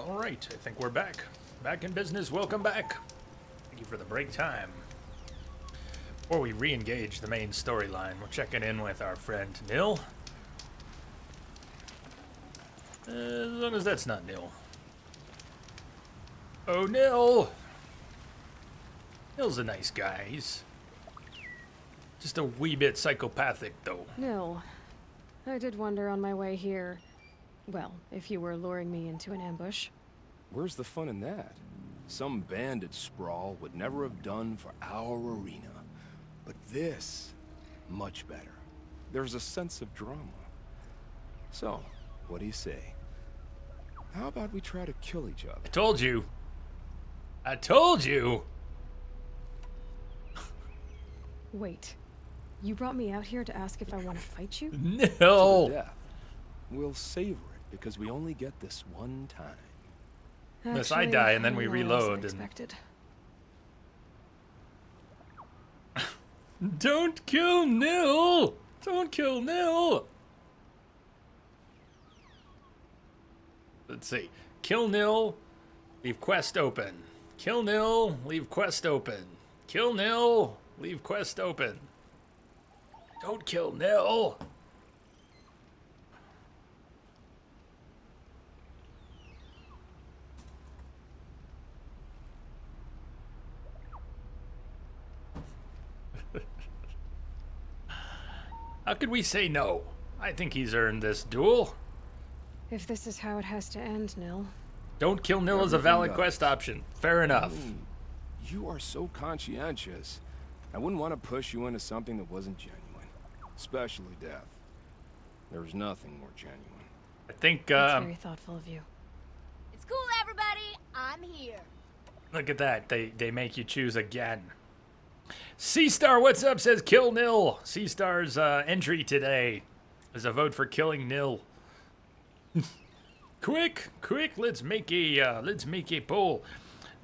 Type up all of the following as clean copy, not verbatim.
Alright, I think we're back. Back in business, welcome back. Thank you for the break time. Before we re-engage the main storyline, we're checking in with our friend Nil. As long as that's not Nil. Oh, Nil! Nil's a nice guy. He's just a wee bit psychopathic, though. Nil, I did wonder on my way here. Well, if you were luring me into an ambush. Where's the fun in that? Some bandit sprawl would never have done for our arena. But this, much better. There's a sense of drama. So, what do you say? How about we try to kill each other? I told you. I told you! Wait, you brought me out here to ask if I want to fight you? To the No! death. We'll savor it, because we only get this one time. Unless I die and then we I don't know what else I reload and- expected. Don't kill Nil! Don't kill Nil! Let's see. Kill Nil, leave quest open. Kill Nil, leave quest open. Kill Nil, leave quest open. Don't kill Nil! How could we say no? I think he's earned this duel. If this is how it has to end, Nil. Don't kill Nil is a Everything valid does. quest option. Fair enough. You are so conscientious. I wouldn't want to push you into something that wasn't genuine. Especially death. There's nothing more genuine. I think, That's very thoughtful of you. It's cool, everybody. I'm here. look at that. They make you choose again. C-Star, what's up, says kill Nil. C-Star's entry today is a vote for killing Nil. quick, let's make a poll.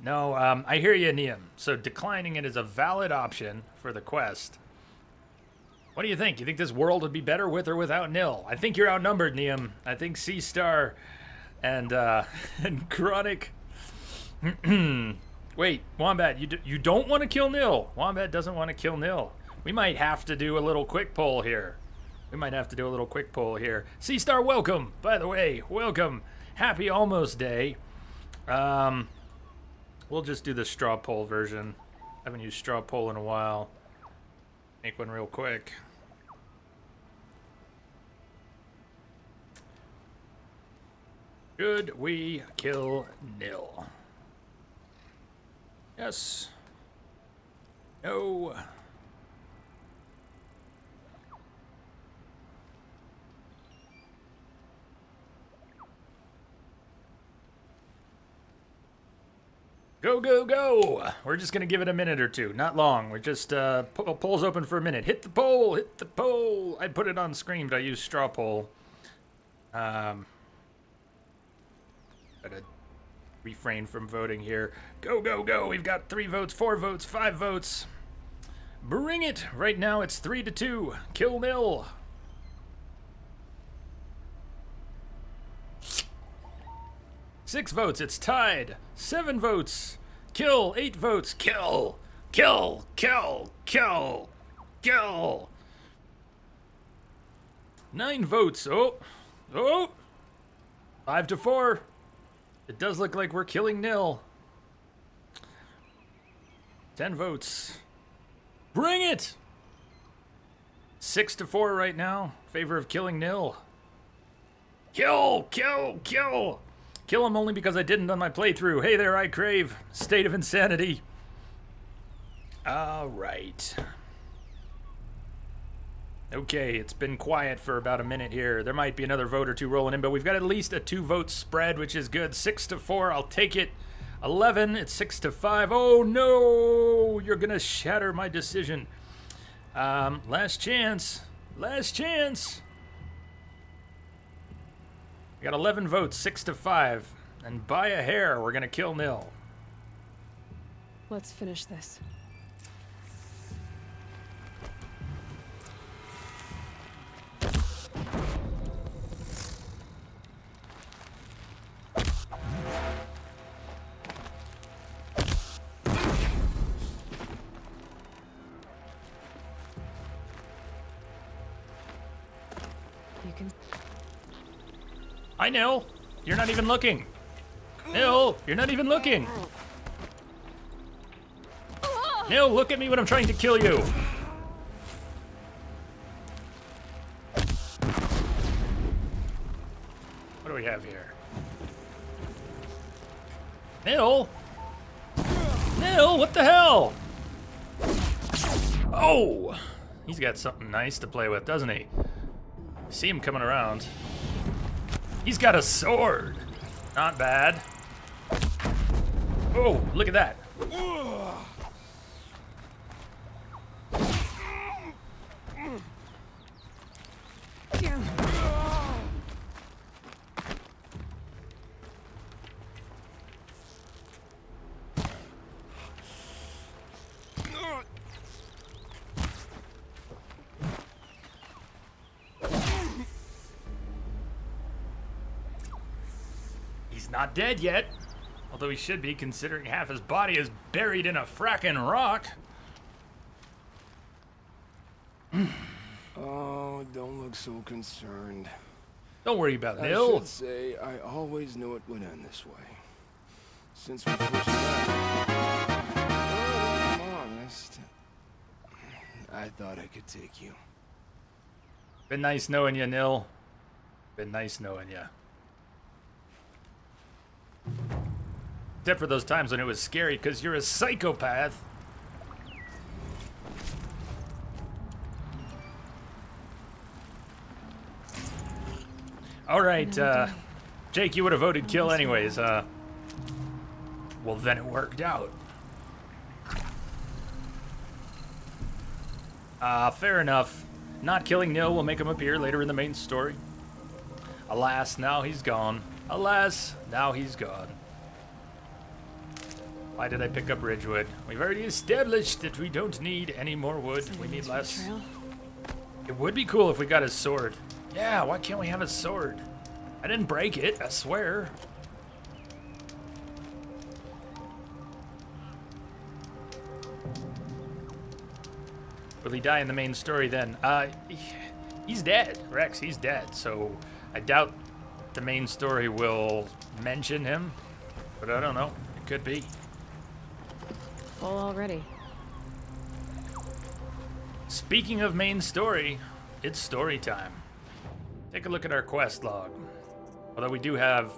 No, I hear you, Niam. So declining it is a valid option for the quest. What do you think? You think this world would be better with or without Nil? I think you're outnumbered, Niam. I think C-Star and and Chronic. Wait, Wombat, you don't want to kill Nil. Wombat doesn't want to kill Nil. We might have to do a little quick poll here. C-Star, welcome. By the way, welcome. Happy Almost Day. We'll just do the straw poll version. Haven't used straw poll in a while. Make one real quick. Should we kill Nil? Yes. No. Go, go, go! We're just gonna give it a minute or two. Not long. We're just, poll's open for a minute. Hit the poll! Hit the poll! I put it on screen, but I used straw poll. Gotta refrain from voting here. Go, go, go! We've got 3 votes, 4 votes, 5 votes. Bring it! Right now it's 3-2. Kill Nil. Six votes, it's tied. 7 votes. Kill. 8 votes. Kill. Kill. Kill. Kill. Kill. 9 votes. Oh. 5-4. It does look like we're killing Nil. 10 votes. Bring it! 6-4 right now. Favor of killing Nil. Kill! Kill! Kill! Kill him only because I didn't on my playthrough. Hey there, I crave. State of insanity. Alright. Okay, it's been quiet for about a minute here. There might be another vote or two rolling in, but we've got at least a 2-vote spread, which is good. 6-4, I'll take it. 11, it's 6-5. Oh no! You're gonna shatter my decision. Last chance. Last chance. We got 11 votes, 6-5. And by a hair, we're gonna kill Nil. Let's finish this. can. Hi, Nil. You're not even looking. Nil, you're not even looking. Nil, look at me when I'm trying to kill you. What do we have here? Nil? Nil, what the hell? Oh! He's got something nice to play with, doesn't he? See him coming around. He's got a sword. Not bad. Oh, look at that. He's not dead yet. Although he should be, considering half his body is buried in a frackin' rock. Oh, don't look so concerned. Don't worry about I Nil. should say I always knew it would end this way. Since we first met. Well, if I'm honest, I thought I could take you. Been nice knowing you, Nil. Been nice knowing you. Except for those times when it was scary because you're a psychopath. All right, Jake, you would have voted kill anyways. Well, then it worked out. Fair enough. Not killing Nil will make him appear later in the main story. Alas, now he's gone. Alas, now he's gone. Why did I pick up Ridgewood? We've already established that we don't need any more wood. We need less. Trail. It would be cool if we got his sword. Yeah, why can't we have his sword? I didn't break it, I swear. Will he die in the main story then? He's dead, Rex, he's dead. So I doubt the main story will mention him, but I don't know, it could be. Full already. Speaking of main story, it's story time. Take a look at our quest log. Although we do have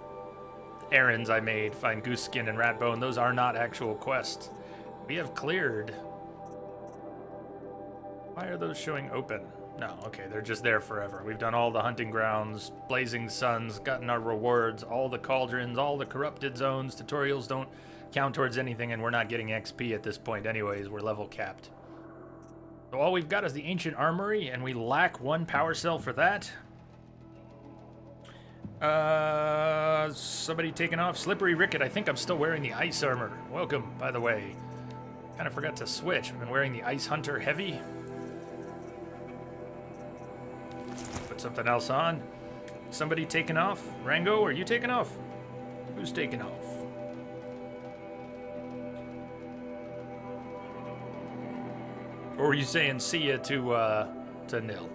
errands I made, find goose skin and rat bone, those are not actual quests. We have cleared. Why are those showing open? No, okay, they're just there forever. We've done all the hunting grounds, blazing suns, gotten our rewards, all the cauldrons, all the corrupted zones. Tutorials don't count towards anything, and we're not getting XP at this point anyways. We're level capped. So all we've got is the ancient armory, and we lack one power cell for that. Somebody taking off? Slippery Ricket, I think I'm still wearing the ice armor. Welcome, by the way. Kind of forgot to switch. I've been wearing the Ice Hunter Heavy. Put something else on. Somebody taking off? Rango, are you taking off? Who's taking off? Or were you saying see ya to Nil?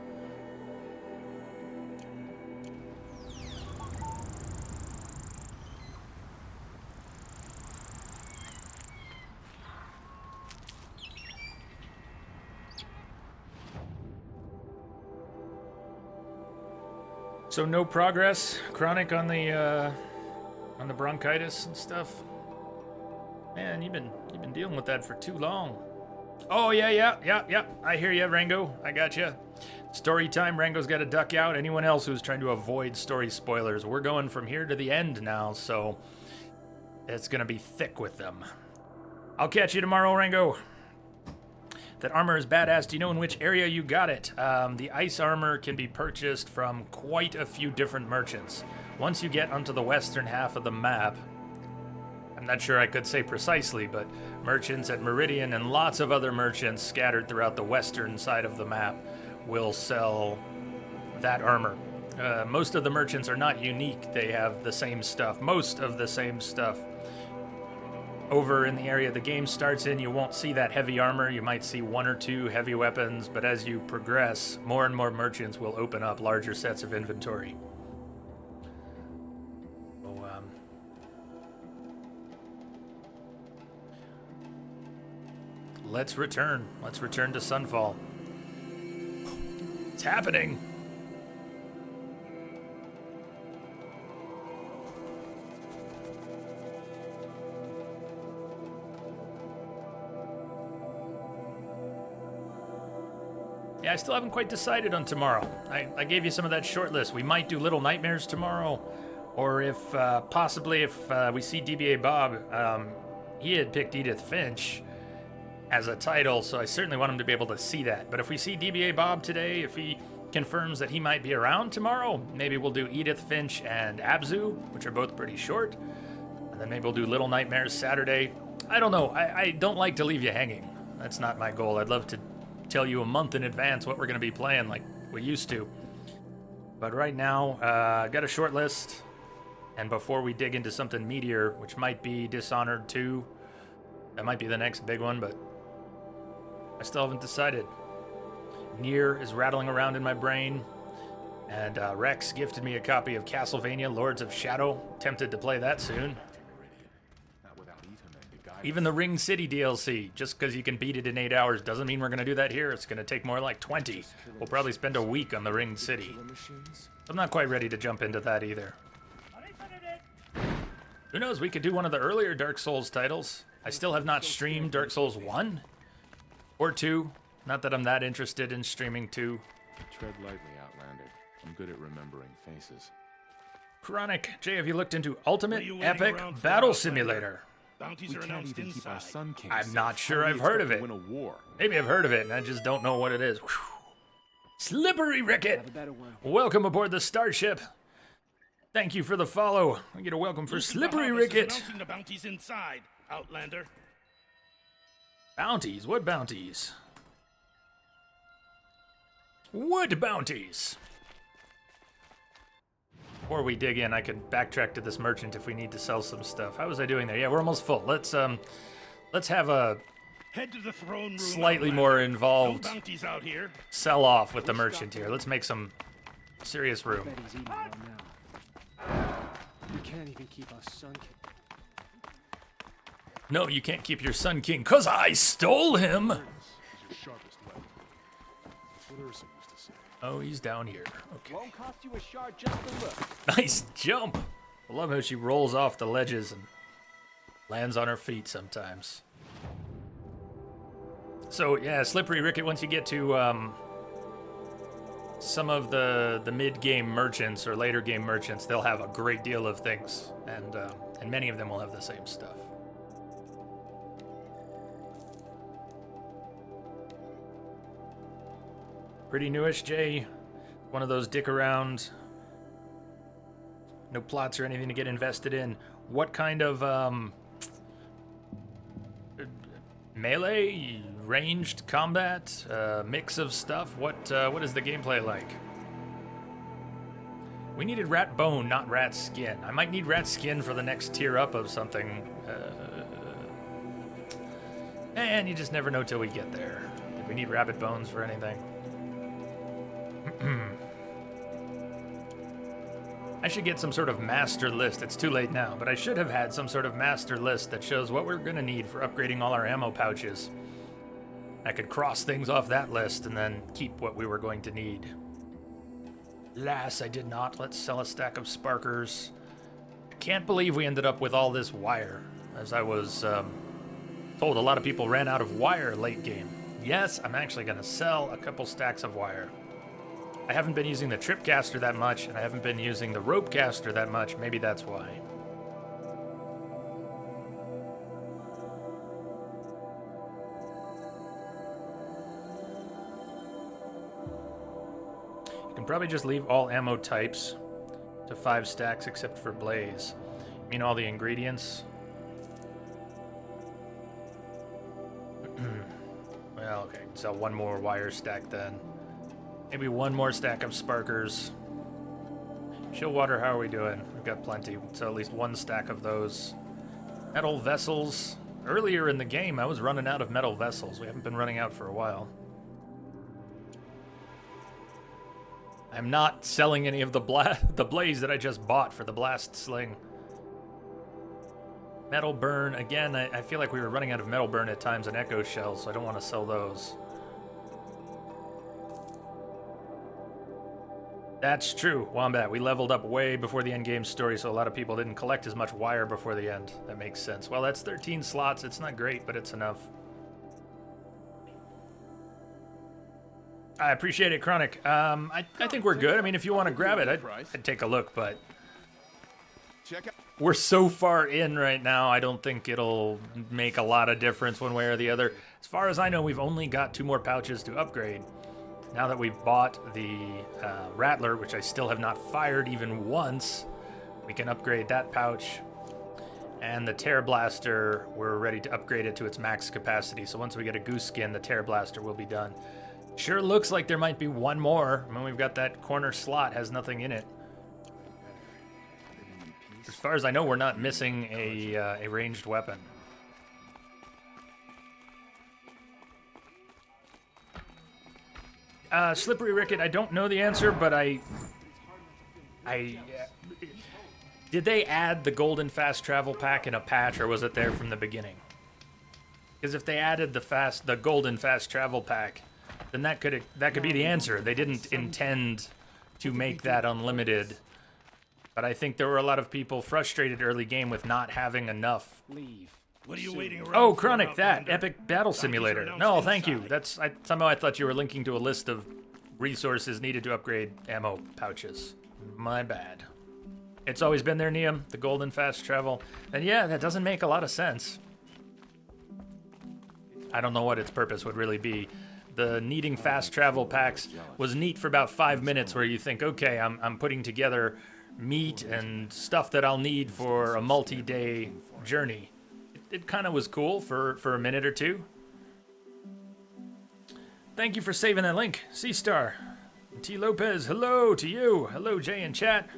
So no progress, Chronic, on the bronchitis and stuff. Man, you've been dealing with that for too long. Oh yeah. I hear you, Rango. I got you. Story time. Rango's got to duck out. Anyone else who's trying to avoid story spoilers, we're going from here to the end now, so it's gonna be thick with them. I'll catch you tomorrow, Rango. That armor is badass. Do you know in which area you got it? The ice armor can be purchased from quite a few different merchants. Once you get onto the western half of the map, I'm not sure I could say precisely, but merchants at Meridian and lots of other merchants scattered throughout the western side of the map will sell that armor. Most of the merchants are not unique. They have the same stuff, most of the same stuff. over in the area the game starts in, you won't see that heavy armor. You might see 1 or 2 heavy weapons, but as you progress, more and more merchants will open up larger sets of inventory. So, let's return. Let's return to Sunfall. It's happening. Yeah, I still haven't quite decided on tomorrow. I gave you some of that short list. We might do Little Nightmares tomorrow, or if possibly if we see DBA Bob, he had picked Edith Finch as a title, so I certainly want him to be able to see that. But if we see DBA Bob today, if he confirms that he might be around tomorrow, maybe we'll do Edith Finch and Abzu, which are both pretty short, and then maybe we'll do Little Nightmares Saturday. I don't know. I don't like to leave you hanging. That's not my goal. I'd love to tell you a month in advance what we're going to be playing like we used to. But right now, I've got a short list, and before we dig into something meatier, which might be Dishonored 2, that might be the next big one, but I still haven't decided. Nier is rattling around in my brain, and Rex gifted me a copy of Castlevania Lords of Shadow. Tempted to play that soon. Even the Ring City DLC, just because you can beat it in 8 hours doesn't mean we're going to do that here. It's going to take more like 20. We'll probably spend a week on the Ring City. I'm not quite ready to jump into that either. Who knows, we could do one of the earlier Dark Souls titles. I still have not streamed Dark Souls 1 or 2. Not that I'm that interested in streaming 2. Tread lightly, Outlander. I'm good at remembering faces. Chronic, Jay, have you looked into Ultimate Epic Battle Simulator? We can't even keep our Sun King I'm safe. not sure How do I've we heard expect of to it. win a war? Maybe I've heard of it, and I just don't know what it is. Whew. Slippery Ricket! Welcome aboard the Starship. Thank you for the follow. I get a welcome for Slippery Ricket. Announcing the bounties inside, Outlander. Bounties? What bounties? Wood bounties! Before we dig in, I could backtrack to this merchant if we need to sell some stuff. How was I doing there? Yeah, we're almost full. Let's have a Head to the throne room. slightly Outlander. more No involved bounties out here. sell-off with the merchant here. Let's make some serious room. Betty's eating well now. We can't even keep our Sun King. No, you can't keep your Sun King, 'cause I stole him! Is your sharpest weapon. That's what Ursa used to say. Oh, he's down here. Okay. Won't cost you a shard just to look. Nice jump! I love how she rolls off the ledges and lands on her feet sometimes. So, yeah, Slippery Ricket, once you get to some of the mid-game merchants or later game merchants, they'll have a great deal of things, and many of them will have the same stuff. Pretty newish, Jay. One of those dick around, no plots or anything to get invested in. What kind of melee, ranged combat, mix of stuff? What is the gameplay like? We needed rat bone, not rat skin. I might need rat skin for the next tier up of something. And you just never know till we get there. Did we need rabbit bones for anything? I should get some sort of master list. It's too late now, but I should have had some sort of master list that shows what we're going to need for upgrading all our ammo pouches. I could cross things off that list and then keep what we were going to need. Alas, I did not. Let's sell a stack of sparkers. I can't believe we ended up with all this wire. As I was told, a lot of people ran out of wire late game. Yes, I'm actually going to sell a couple stacks of wire. I haven't been using the Tripcaster that much, and I haven't been using the Ropecaster that much. Maybe that's why. You can probably just leave all ammo types to 5 stacks except for Blaze. You mean all the ingredients? Well, okay. Sell one more wire stack then. Maybe one more stack of sparkers. Chill water, how are we doing? We've got plenty. So at least one stack of those. Metal vessels. Earlier in the game, I was running out of metal vessels. We haven't been running out for a while. I'm not selling any of the blaze that I just bought for the blast sling. Metal burn, again, I feel like we were running out of metal burn at times in echo shells, so I don't want to sell those. That's true, Wombat. We leveled up way before the end game story, so a lot of people didn't collect as much wire before the end. That makes sense. Well, that's 13 slots. It's not great, but it's enough. I appreciate it, Chronic. I think we're good. I mean, if you want to grab it, I'd take a look, but we're so far in right now, I don't think it'll make a lot of difference one way or the other. As far as I know, we've only got 2 more pouches to upgrade. Now that we've bought the Rattler, which I still have not fired even once, we can upgrade that pouch. And the Tear Blaster, we're ready to upgrade it to its max capacity. So once we get a goose skin, the Tear Blaster will be done. Sure looks like there might be one more. I mean, we've got that corner slot, has nothing in it. As far as I know, we're not missing a ranged weapon. Slippery Ricket, I don't know the answer, but did they add the Golden Fast Travel Pack in a patch, or was it there from the beginning? Because if they added the Golden Fast Travel Pack, then that could be the answer. They didn't intend to make that unlimited, but I think there were a lot of people frustrated early game with not having enough. What are you waiting around Oh, for, Chronic, that Outlander? epic battle Zombies are simulator. announced No, thank you. inside. Somehow I thought you were linking to a list of resources needed to upgrade ammo pouches. My bad. It's always been there, Neum, the Golden Fast Travel. And yeah, that doesn't make a lot of sense. I don't know what its purpose would really be. The needing fast travel packs was neat for about 5 minutes, where you think, okay, I'm putting together meat and stuff that I'll need for a multi-day journey. It kind of was cool for a minute or two. Thank you for saving that link, C-Star. T. Lopez, hello to you. Hello, Jay in chat.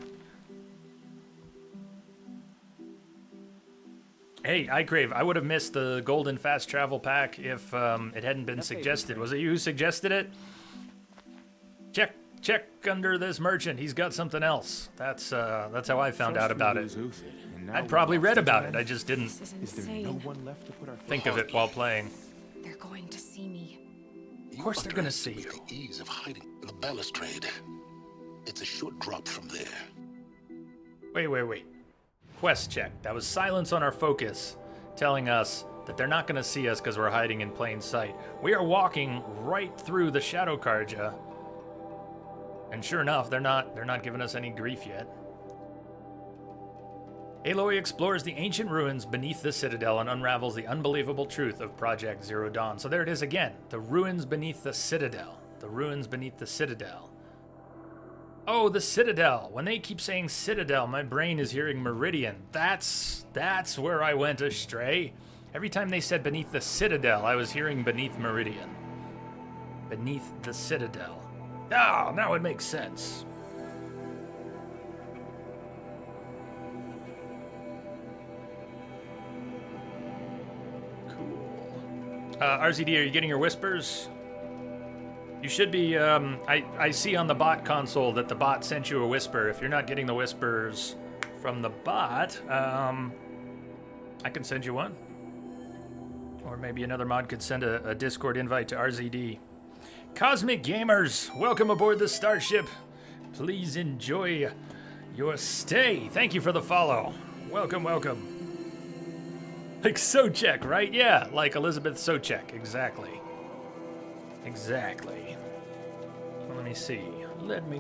Hey, iCrave, I would have missed the Golden Fast Travel Pack if it hadn't been suggested. Was it you who suggested it? Check under this merchant. He's got something else. That's how I found out about it. I'd probably read about it. I just didn't This is insane. think of it while playing. They're going to see me. Of course they're gonna see you. The ease of hiding in the balustrade. It's a short drop from there. Wait. Quest check. That was silence on our focus, telling us that they're not gonna see us because we're hiding in plain sight. We are walking right through the Shadow Karja. And sure enough, they're not giving us any grief yet. Aloy explores the ancient ruins beneath the Citadel and unravels the unbelievable truth of Project Zero Dawn. So there it is again. The ruins beneath the Citadel. The ruins beneath the Citadel. Oh, the Citadel. When they keep saying Citadel, my brain is hearing Meridian. That's where I went astray. Every time they said beneath the Citadel, I was hearing beneath Meridian. Beneath the Citadel. Ah, now it makes sense. RZD, are you getting your whispers? You should be, I see on the bot console that the bot sent you a whisper. If you're not getting the whispers from the bot, I can send you one. Or maybe another mod could send a Discord invite to RZD. Cosmic Gamers, welcome aboard the Starship. Please enjoy your stay. Thank you for the follow. Welcome. Like Sochek, right? Yeah, like Elizabeth Sochek, exactly. Well, let me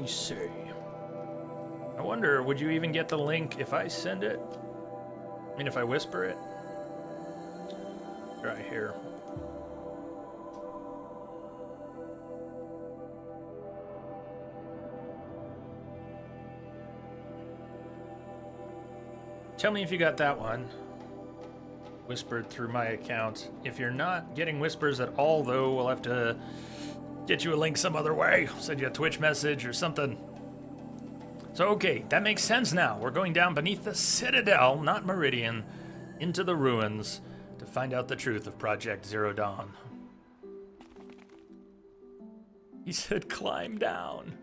see. I wonder, would you even get the link if I send it? I mean, if I whisper it? Right here. Tell me if you got that one. Whispered through my account. If you're not getting whispers at all, though, we'll have to get you a link some other way. Send you a Twitch message or something. So, okay, that makes sense now. We're going down beneath the Citadel, not Meridian, into the ruins. to find out the truth of Project Zero Dawn. He said climb down.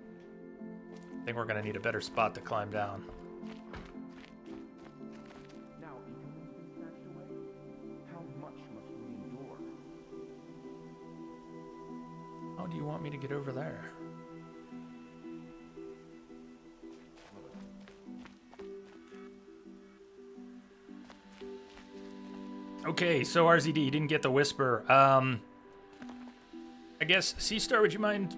I think we're gonna need a better spot to climb down. Now, becoming snatched away, how much must we endure? How do you want me to get over there? Okay, so RZD, you didn't get the whisper. I guess, C-Star, would you mind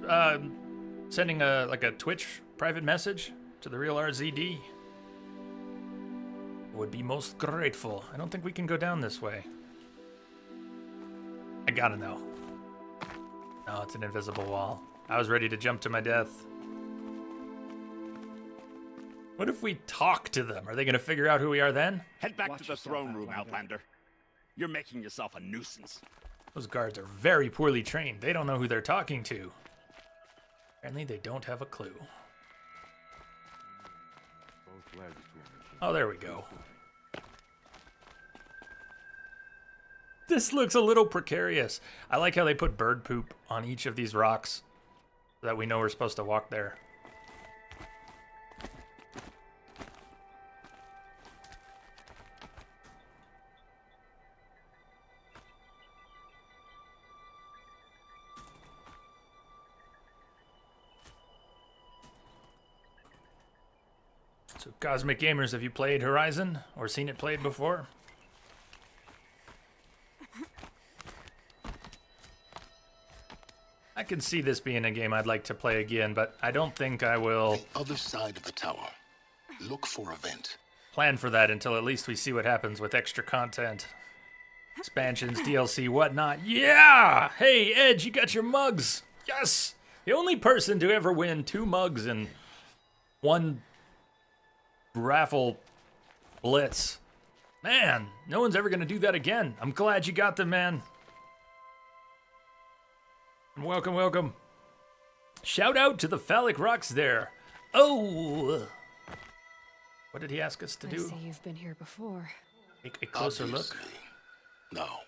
sending a Twitch private message to the real RZD? Would be most grateful. I don't think we can go down this way. I gotta know. No, it's an invisible wall. I was ready to jump to my death. What if we talk to them? Are they gonna figure out who we are then? Head back Watch to the yourself, throne room, Outlander. Outlander. You're making yourself a nuisance. Those guards are very poorly trained. They don't know who they're talking to. Apparently they don't have a clue. Oh, there we go. This looks a little precarious. I like how they put bird poop on each of these rocks so that we know we're supposed to walk there. So, Cosmic Gamers, have you played Horizon or seen it played before? I can see this being a game I'd like to play again, but I don't think I will The other side of the tower. Look for a vent. plan for that until at least we see what happens with extra content. Expansions, DLC, whatnot. Yeah! Hey, Edge, you got your mugs. Yes! The only person to ever win 2 mugs in one raffle blitz. Man, no one's ever going to do that again. I'm glad you got them, man. Welcome, welcome. Shout out to the phallic rocks there. Oh! What did he ask us to I do? see you've been here before. Take a closer look. Obviously. Now,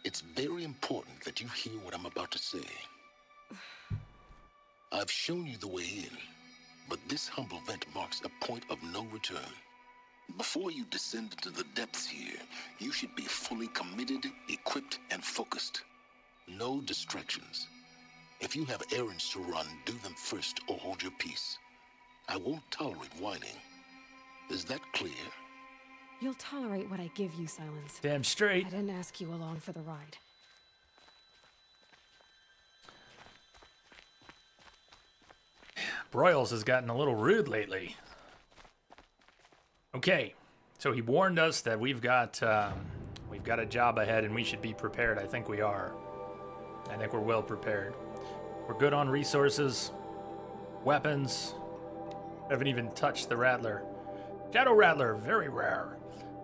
it's very important that you hear what I'm about to say. I've shown you the way in, but this humble vent marks a point of no return. Before you descend into the depths here, you should be fully committed, equipped, and focused. No distractions. If you have errands to run, do them first or hold your peace. I won't tolerate whining. Is that clear? You'll tolerate what I give you, Silence. Damn straight. I didn't ask you along for the ride. Broyles has gotten a little rude lately. Okay, so he warned us that we've got a job ahead and we should be prepared. I think we are. I think we're well prepared. We're good on resources, weapons. Haven't even touched the Rattler. Shadow Rattler, very rare.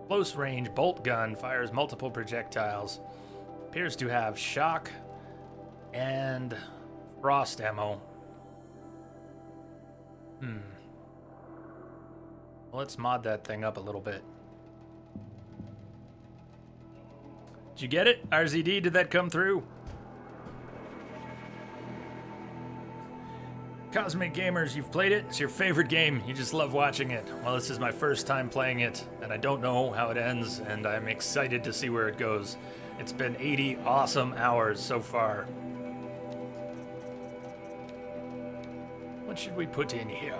Close range bolt gun, fires multiple projectiles. Appears to have shock and frost ammo. Well, let's mod that thing up a little bit. Did you get it? RZD, did that come through? Cosmic Gamers, you've played it? It's your favorite game. You just love watching it. Well, this is my first time playing it, and I don't know how it ends, and I'm excited to see where it goes. It's been 80 awesome hours so far. What should we put in here?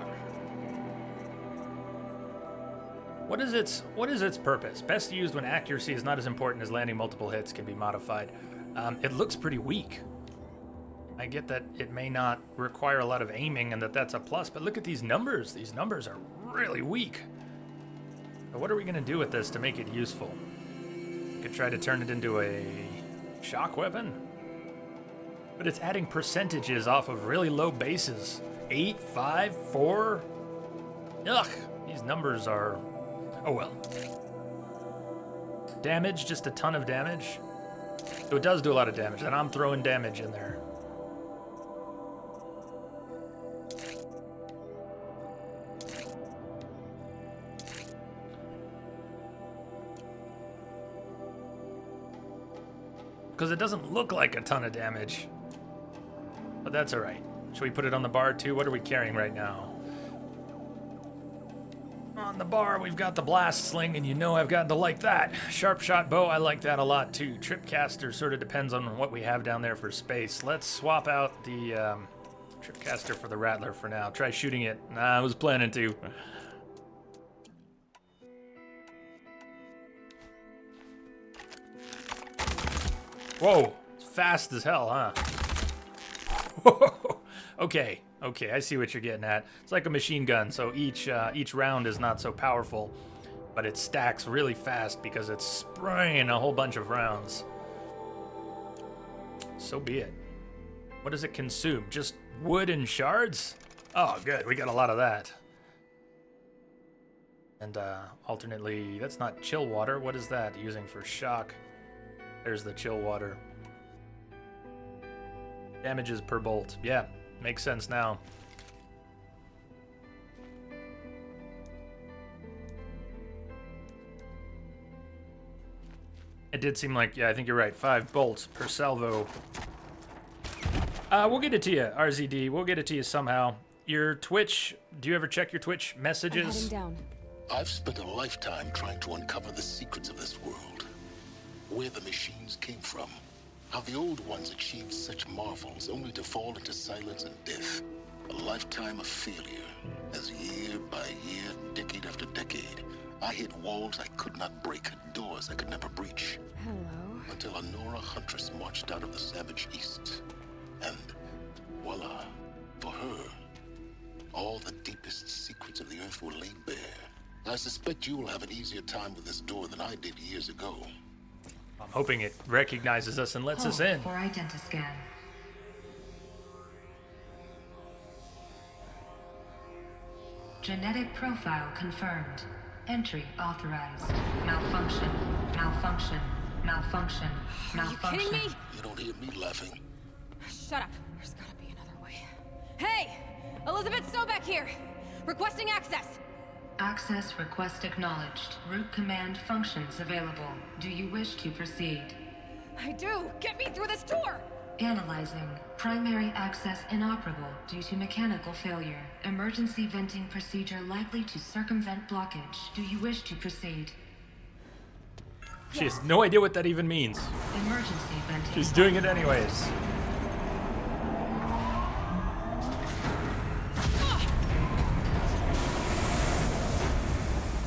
What is its purpose? Best used when accuracy is not as important as landing multiple hits, can be modified. It looks pretty weak. I get that it may not require a lot of aiming and that's a plus, but look at these numbers. These numbers are really weak. So what are we going to do with this to make it useful? We could try to turn it into a shock weapon. But it's adding percentages off of really low bases. 8, 5, 4. Ugh, these numbers are... Oh well. Damage, just a ton of damage. So it does do a lot of damage, and I'm throwing damage in there. because it doesn't look like a ton of damage. But that's alright. Should we put it on the bar too? What are we carrying right now? On the bar, we've got the blast sling, and you know I've gotten to like that. Sharp shot bow, I like that a lot too. Tripcaster sort of depends on what we have down there for space. Let's swap out the Tripcaster for the Rattler for now. Try shooting it. Nah, I was planning to. Whoa, it's fast as hell, huh? Okay, I see what you're getting at. It's like a machine gun, so each round is not so powerful, but it stacks really fast because it's spraying a whole bunch of rounds. So be it. What does it consume? Just wood and shards? Oh, good. We got a lot of that. And alternately, that's not chill water. What is that using for shock? There's the chill water. Damages per bolt. Yeah, makes sense now. It did seem like, yeah, I think you're right. 5 bolts per salvo. We'll get it to you, RZD. We'll get it to you somehow. Your Twitch, do you ever check your Twitch messages? I'm heading down. I've spent a lifetime trying to uncover the secrets of this world. Where the machines came from. How the old ones achieved such marvels only to fall into silence and death. A lifetime of failure. As year by year, decade after decade, I hit walls I could not break, doors I could never breach. Hello. Until a Nora huntress marched out of the savage east. And voila, for her, all the deepest secrets of the earth were laid bare. I suspect you will have an easier time with this door than I did years ago. I'm hoping it recognizes us and lets us in. For identiscan. Genetic profile confirmed. Entry authorized. Malfunction. Malfunction. Malfunction. Malfunction. Are you kidding me? You don't hear me laughing. Shut up. There's gotta be another way. Hey! Elizabeth Sobek here! Requesting access! Access request acknowledged. Root command functions available. Do you wish to proceed? I do! Get me through this door! Analyzing. Primary access inoperable due to mechanical failure. Emergency venting procedure likely to circumvent blockage. Do you wish to proceed? She has no idea what that even means. Emergency venting. She's doing it anyways.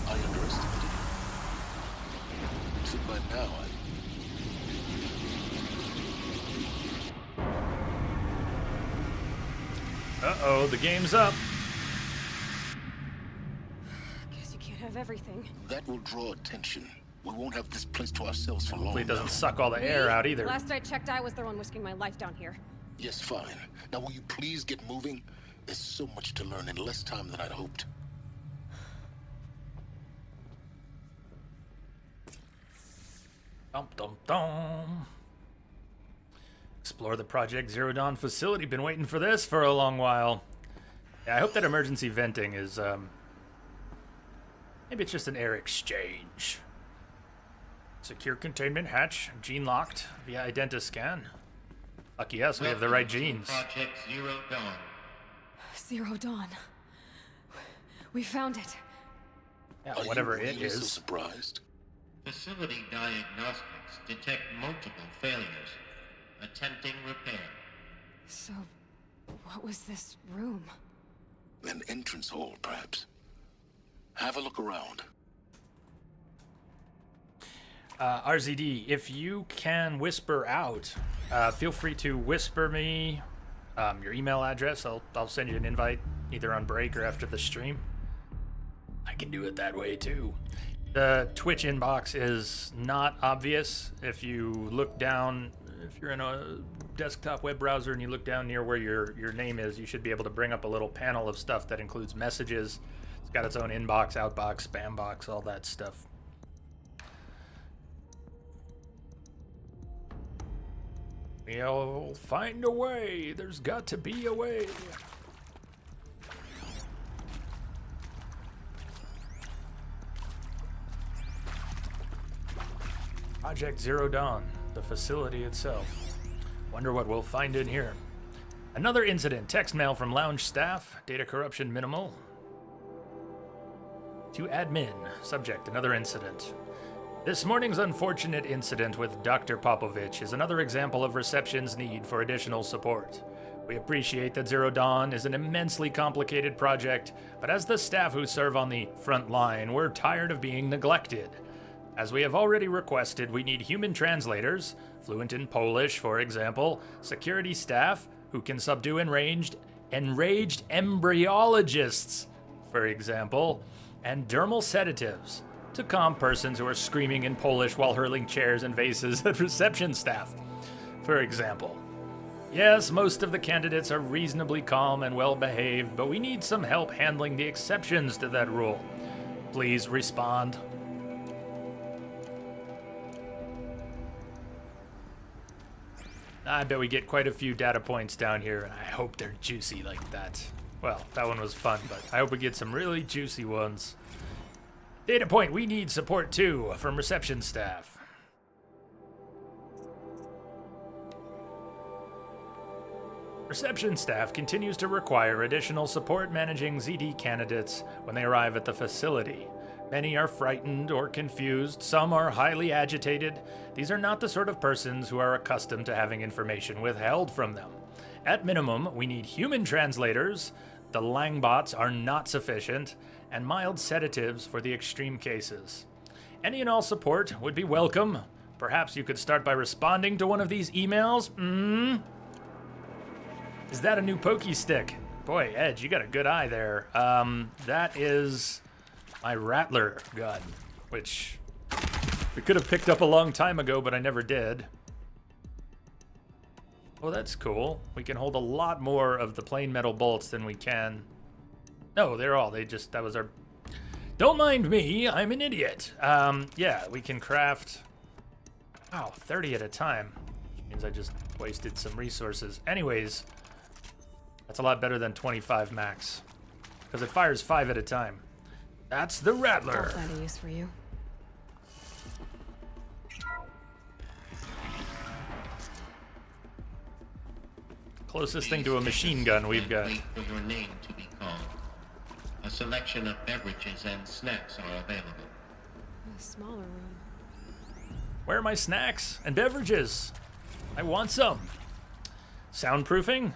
I underestimated you. So by now, Uh-oh, the game's up. Guess you can't have everything. that will draw attention. We won't have this place to ourselves for long. Hopefully it doesn't now. suck all the air out either. Last I checked, I was the one risking my life down here. Yes, fine. Now will you please get moving? There's so much to learn in less time than I'd hoped. Dum dum dum. Explore the Project Zero Dawn facility. Been waiting for this for a long while. Yeah, I hope that emergency venting is maybe it's just an air exchange. Secure containment hatch, gene locked via identiscan. Lucky us, we have the right genes. Project Zero Dawn. Zero Dawn. We found it. Yeah, Are whatever you it really so is. surprised? Facility diagnostics detect multiple failures. Attempting repair. So, what was this room? An entrance hall, perhaps. Have a look around. RZD, if you can whisper out, feel free to whisper me your email address. I'll send you an invite either on break or after the stream. I can do it that way too. The Twitch inbox is not obvious. If you look down, if you're in a desktop web browser and you look down near where your name is, you should be able to bring up a little panel of stuff that includes messages. It's got its own inbox, outbox, spam box, all that stuff. We'll find a way. There's got to be a way. Project Zero Dawn. the facility itself. Wonder what we'll find in here. Another incident. Text mail from lounge staff. Data corruption minimal. To admin. Subject, another incident. This morning's unfortunate incident with Dr. Popovich is another example of reception's need for additional support. We appreciate that Zero Dawn is an immensely complicated project, but as the staff who serve on the front line, we're tired of being neglected. As we have already requested, we need human translators, fluent in Polish, for example, security staff who can subdue enraged embryologists, for example, and dermal sedatives to calm persons who are screaming in Polish while hurling chairs and vases at reception staff, for example. Yes, most of the candidates are reasonably calm and well-behaved, but we need some help handling the exceptions to that rule. Please respond. I bet we get quite a few data points down here, and I hope they're juicy like that. Well, that one was fun, but I hope we get some really juicy ones. Data point, we need support too, from reception staff. Reception staff continues to require additional support managing ZD candidates when they arrive at the facility. Many are frightened or confused, some are highly agitated. These are not the sort of persons who are accustomed to having information withheld from them. At minimum, we need human translators, the Langbots are not sufficient, and mild sedatives for the extreme cases. Any and all support would be welcome. Perhaps you could start by responding to one of these emails? Is that a new pokey stick? Boy, Edge, you got a good eye there. That is my Rattler gun, which we could have picked up a long time ago, but I never did. Well, that's cool. We can hold a lot more of the plain metal bolts than we can. No, they're all, that was our... Don't mind me, I'm an idiot. Yeah, we can craft... Wow, 30 at a time. Which means I just wasted some resources. Anyways, that's a lot better than 25 max. Because it fires 5 at a time. That's the Rattler. I'll find a use for you. Closest thing to a machine gun we've got. Wait for your name to be called. A selection of beverages and snacks are available. A smaller room. Where are my snacks and beverages? I want some. Soundproofing?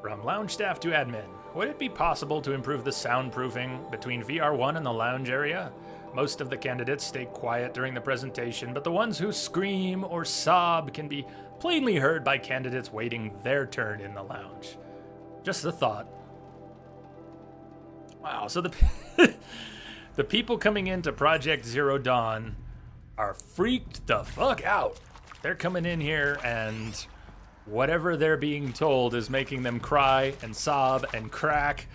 From lounge staff to admin. Would it be possible to improve the soundproofing between VR1 and the lounge area? Most of the candidates stay quiet during the presentation, but the ones who scream or sob can be plainly heard by candidates waiting their turn in the lounge. Just a thought. Wow, so the people coming into Project Zero Dawn are freaked the fuck out. They're coming in here and whatever they're being told is making them cry and sob and crack.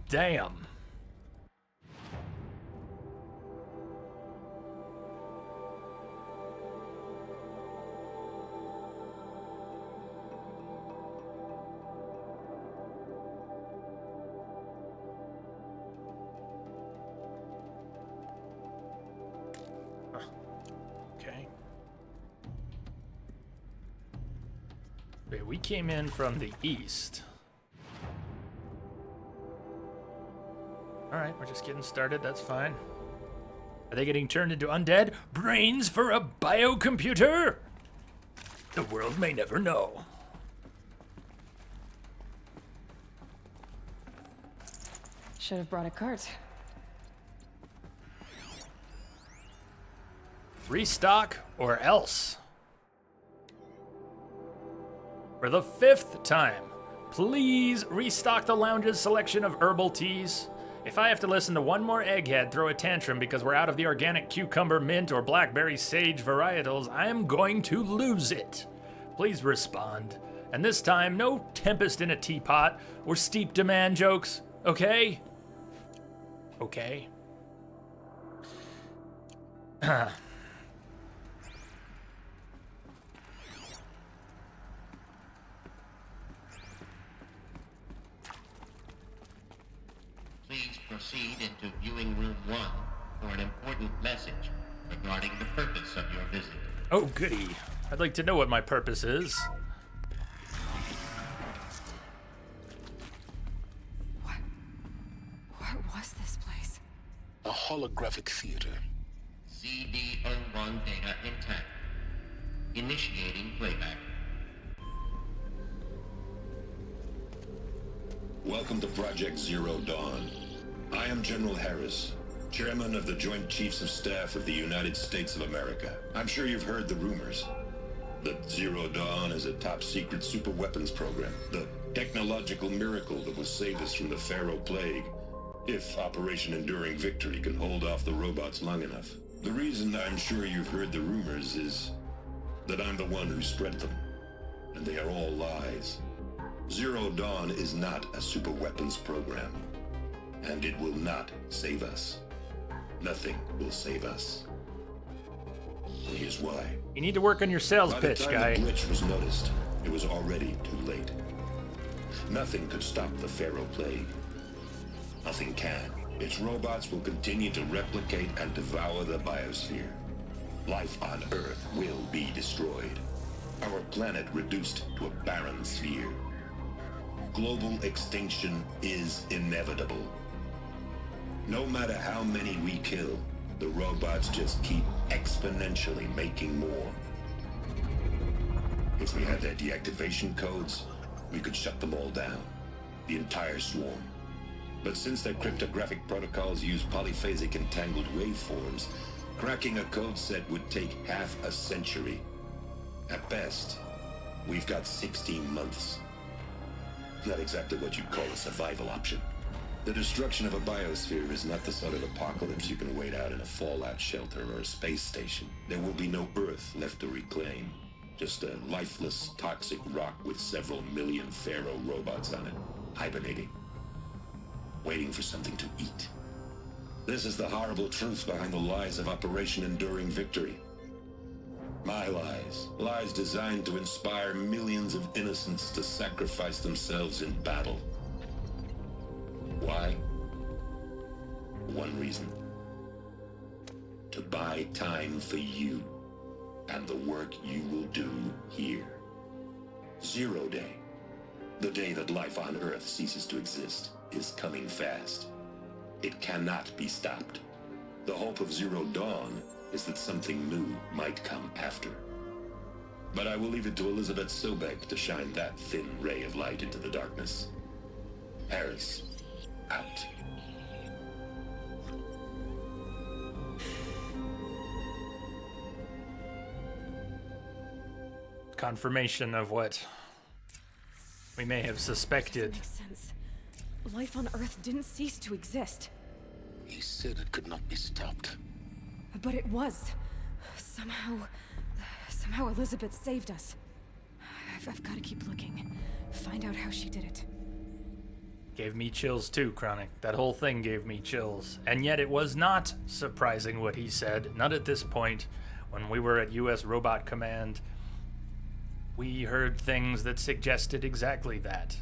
Damn. We came in from the east. Alright, we're just getting started, that's fine. Are they getting turned into undead? Brains for a biocomputer? The world may never know. Should have brought a cart. Restock or else. For the 5th time, please restock the lounge's selection of herbal teas. If I have to listen to one more egghead throw a tantrum because we're out of the organic cucumber mint or blackberry sage varietals, I am going to lose it. Please respond. And this time, no tempest in a teapot or steep demand jokes, okay? Okay. Please proceed into viewing room 1 for an important message regarding the purpose of your visit. Oh, goody. I'd like to know what my purpose is. What was this place? A holographic theater. CD01 data intact. Initiating playback. Welcome to Project Zero Dawn. I am General Harris, Chairman of the Joint Chiefs of Staff of the United States of America. I'm sure you've heard the rumors that Zero Dawn is a top-secret superweapons program, the technological miracle that will save us from the Pharaoh Plague, if Operation Enduring Victory can hold off the robots long enough. The reason I'm sure you've heard the rumors is that I'm the one who spread them, and they are all lies. Zero Dawn is not a superweapons program, and it will not save us. Nothing will save us. And here's why. You need to work on your sales By pitch, the time guy. the glitch was noticed, it was already too late. Nothing could stop the Pharaoh Plague. Nothing can. Its robots will continue to replicate and devour the biosphere. Life on Earth will be destroyed. Our planet reduced to a barren sphere. Global extinction is inevitable. No matter how many we kill, the robots just keep exponentially making more. If we had their deactivation codes, we could shut them all down. The entire swarm. But since their cryptographic protocols use polyphasic entangled waveforms, cracking a code set would take half a century. At best, we've got 16 months. Not exactly what you'd call a survival option. The destruction of a biosphere is not the sort of apocalypse you can wait out in a fallout shelter or a space station. There will be no Earth left to reclaim. Just a lifeless, toxic rock with several million Pharaoh robots on it, hibernating. Waiting for something to eat. This is the horrible truth behind the lies of Operation Enduring Victory. My lies. Lies designed to inspire millions of innocents to sacrifice themselves in battle. Why? One reason. To buy time for you and the work you will do here. Zero Day. The day that life on Earth ceases to exist is coming fast. It cannot be stopped. The hope of Zero Dawn is that something new might come after. But I will leave it to Elizabeth Sobek to shine that thin ray of light into the darkness. Harris, out. Confirmation of what we may have suspected. Makes sense. Life on Earth didn't cease to exist. He said it could not be stopped. But it was. Somehow Elizabeth saved us. I've got to keep looking. Find out how she did it. Gave me chills too, Chronic. That whole thing gave me chills. And yet it was not surprising what he said. Not at this point. When we were at US Robot Command, we heard things that suggested exactly that.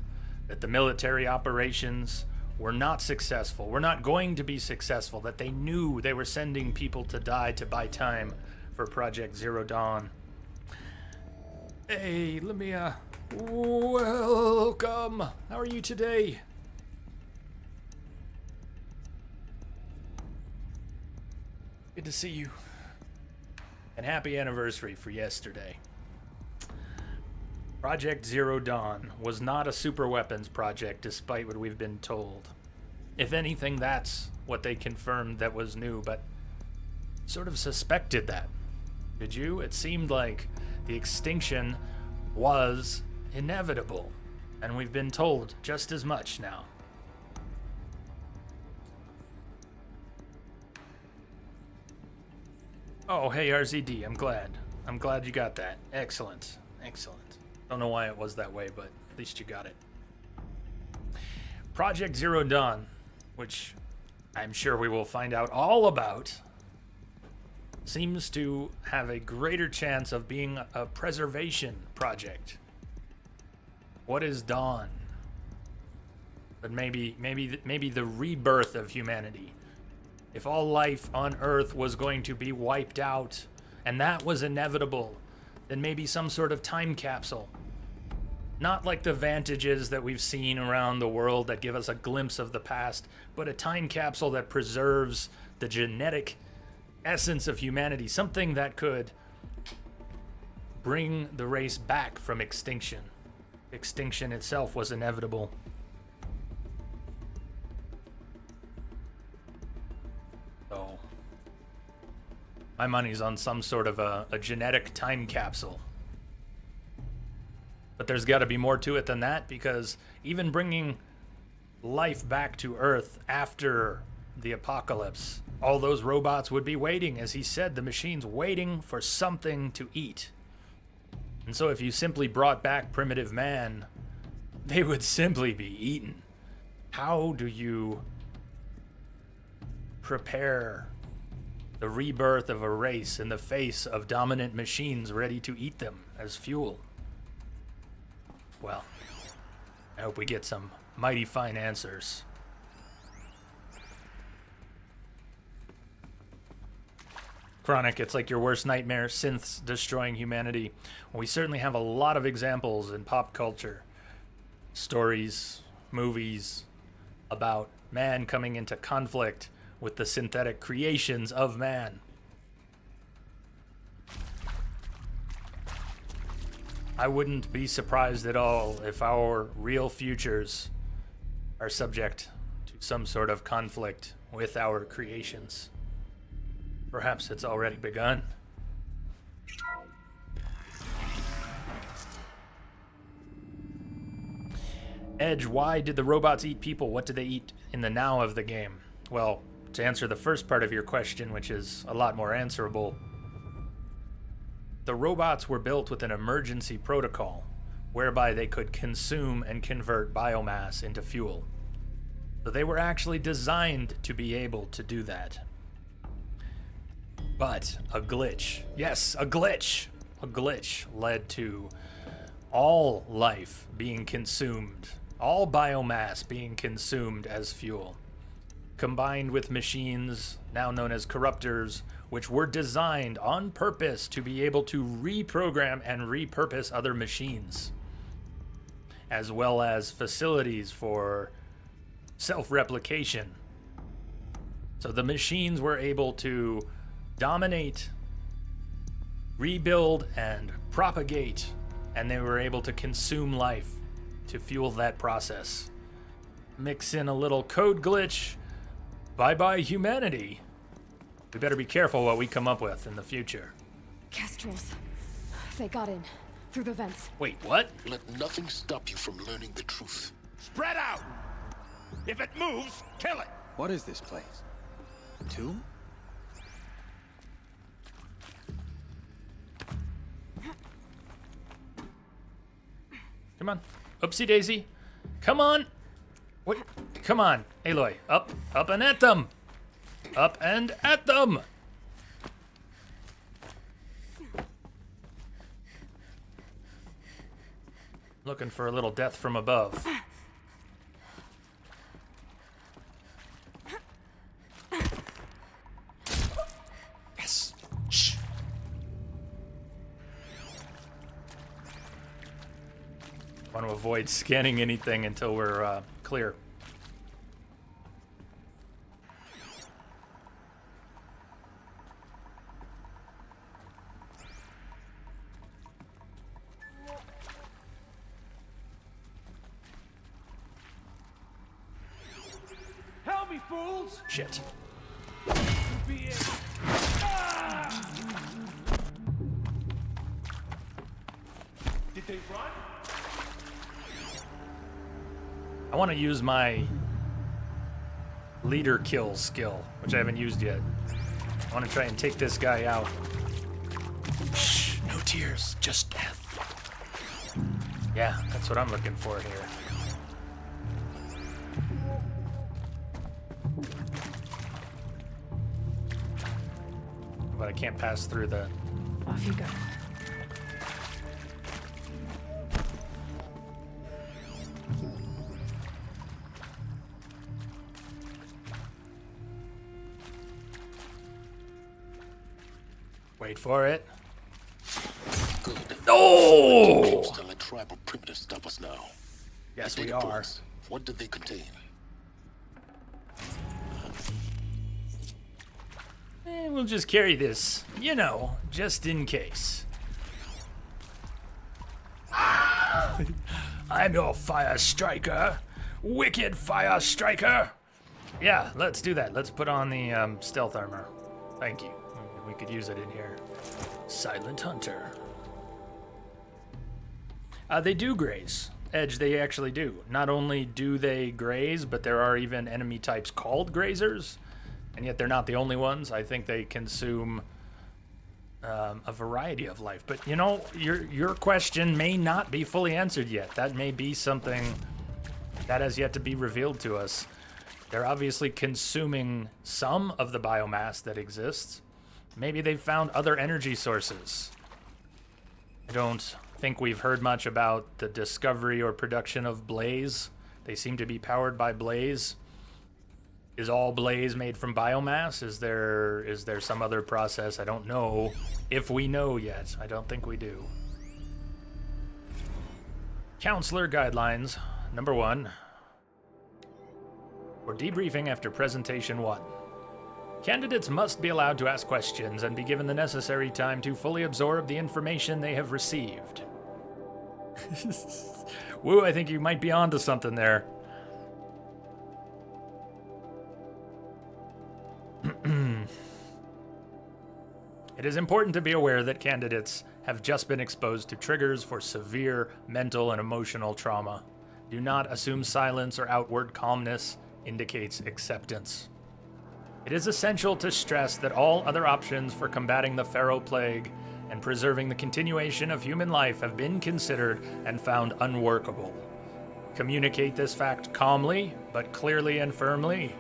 That the military operations were not successful, were not going to be successful, that they knew they were sending people to die to buy time for Project Zero Dawn. Hey, let me, welcome. How are you today? Good to see you. And happy anniversary for yesterday. Project Zero Dawn was not a superweapons project, despite what we've been told. If anything, that's what they confirmed that was new, but sort of suspected that. Did you? It seemed like the extinction was inevitable, and we've been told just as much now. Oh, hey, RZD, I'm glad. I'm glad you got that. Excellent. Excellent. Don't know why it was that way, but at least you got it. Project Zero Dawn, which I'm sure we will find out all about, seems to have a greater chance of being a preservation project. What is Dawn? But maybe the rebirth of humanity. If all life on Earth was going to be wiped out, and that was inevitable, then maybe some sort of time capsule. Not like the vantages that we've seen around the world that give us a glimpse of the past, but a time capsule that preserves the genetic essence of humanity, something that could bring the race back from extinction. Extinction itself was inevitable. So, my money's on some sort of a genetic time capsule. But there's got to be more to it than that, because even bringing life back to Earth after the apocalypse, all those robots would be waiting, as he said, the machines waiting for something to eat. And so if you simply brought back primitive man, they would simply be eaten. How do you prepare the rebirth of a race in the face of dominant machines ready to eat them as fuel? Well, I hope we get some mighty fine answers. Chronic, it's like your worst nightmare, synths destroying humanity. Well, we certainly have a lot of examples in pop culture. Stories, movies about man coming into conflict with the synthetic creations of man. I wouldn't be surprised at all if our real futures are subject to some sort of conflict with our creations. Perhaps it's already begun. Edge, why did the robots eat people? What do they eat in the now of the game? Well, to answer the first part of your question, which is a lot more answerable, the robots were built with an emergency protocol whereby they could consume and convert biomass into fuel. So they were actually designed to be able to do that. But a glitch, yes, a glitch led to all life being consumed, all biomass being consumed as fuel, combined with machines, now known as corruptors, which were designed on purpose to be able to reprogram and repurpose other machines, as well as facilities for self-replication. So the machines were able to dominate, rebuild, and propagate, and they were able to consume life to fuel that process. Mix in a little code glitch, bye-bye humanity. We better be careful what we come up with in the future. Kestrels. They got in. Through the vents. Wait, what? Let nothing stop you from learning the truth. Spread out! If it moves, kill it! What is this place? A tomb? Come on. Oopsie daisy. Come on. What? Come on. Aloy. Up and at them. Up and at them. Looking for a little death from above. Yes. Shh. Want to avoid scanning anything until we're clear. Help me, fools! Shit. Did they run? I want to use my leader kill skill, which I haven't used yet. I want to try and take this guy out. Shh, no tears, just death. Yeah, that's what I'm looking for here. But I can't pass through the... Off you go. Wait for it. Good. Oh! To let tribal primitives stop us now. Yes, The we data are. points, what did they contain? We'll just carry this, you know, just in case. I'm your fire striker. Wicked fire striker. Yeah, let's do that. Let's put on the stealth armor. Thank you. We could use it in here. Silent Hunter. They do graze. Edge, they actually do. Not only do they graze, but there are even enemy types called grazers, and yet they're not the only ones. I think they consume a variety of life. But you know, your question may not be fully answered yet. That may be something that has yet to be revealed to us. They're obviously consuming some of the biomass that exists. Maybe they've found other energy sources. I don't think we've heard much about the discovery or production of blaze. They seem to be powered by blaze. Is all blaze made from biomass? Is there some other process? I don't know if we know yet. I don't think we do. Counselor guidelines. Number 1. For debriefing after presentation 1. Candidates must be allowed to ask questions and be given the necessary time to fully absorb the information they have received. Woo, I think you might be onto something there. It is important to be aware that candidates have just been exposed to triggers for severe mental and emotional trauma. Do not assume silence or outward calmness indicates acceptance. It is essential to stress that all other options for combating the Pharaoh Plague and preserving the continuation of human life have been considered and found unworkable. Communicate this fact calmly, but clearly and firmly.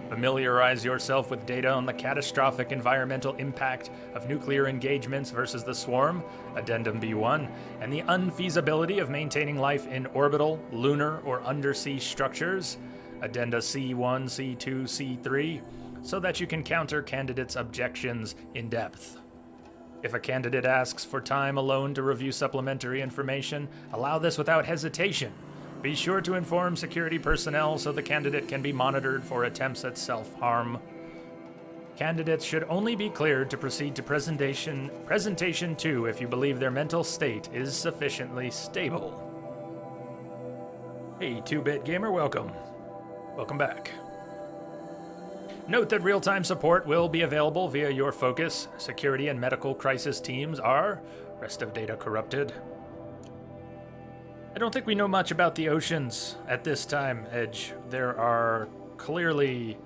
Familiarize yourself with data on the catastrophic environmental impact of nuclear engagements versus the Swarm, Addendum B1, and the unfeasibility of maintaining life in orbital, lunar, or undersea structures, Addenda C1, C2, C3, so that you can counter candidates' objections in depth. If a candidate asks for time alone to review supplementary information, allow this without hesitation. Be sure to inform security personnel so the candidate can be monitored for attempts at self-harm. Candidates should only be cleared to proceed to presentation 2 if you believe their mental state is sufficiently stable. Hey, 2-Bit Gamer, welcome. Welcome back. Note that real-time support will be available via your focus. Security and medical crisis teams are rest of data corrupted. I don't think we know much about the oceans at this time, Edge. There are clearly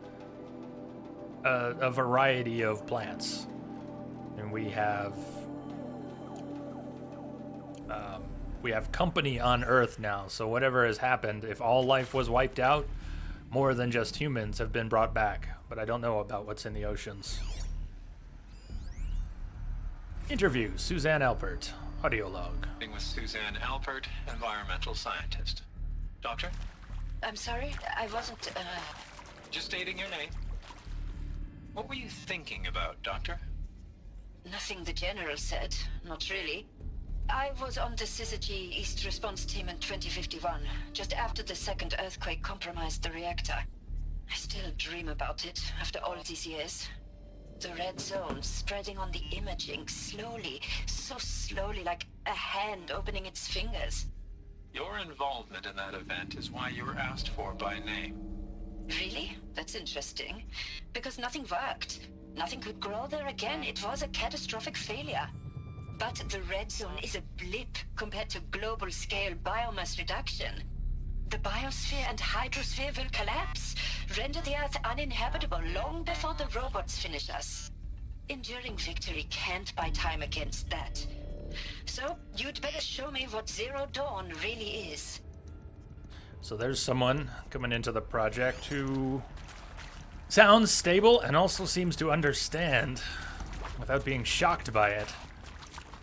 a variety of plants. And we have company on Earth now, so whatever has happened, if all life was wiped out, more than just humans have been brought back, but I don't know about what's in the oceans. Interview, Suzanne Alpert, audio log. With Suzanne Alpert, environmental scientist. Doctor? I'm sorry, I wasn't, Just stating your name. What were you thinking about, Doctor? Nothing the General said, not really. I was on the Syzygy East Response Team in 2051, just after the second earthquake compromised the reactor. I still dream about it, after all these years. The red zone spreading on the imaging, slowly, so slowly, like a hand opening its fingers. Your involvement in that event is why you were asked for by name. Really? That's interesting. Because nothing worked. Nothing could grow there again. It was a catastrophic failure. But the red zone is a blip compared to global-scale biomass reduction. The biosphere and hydrosphere will collapse, render the Earth uninhabitable long before the robots finish us. Enduring victory can't buy time against that. So, you'd better show me what Zero Dawn really is. So there's someone coming into the project who sounds stable and also seems to understand, without being shocked by it,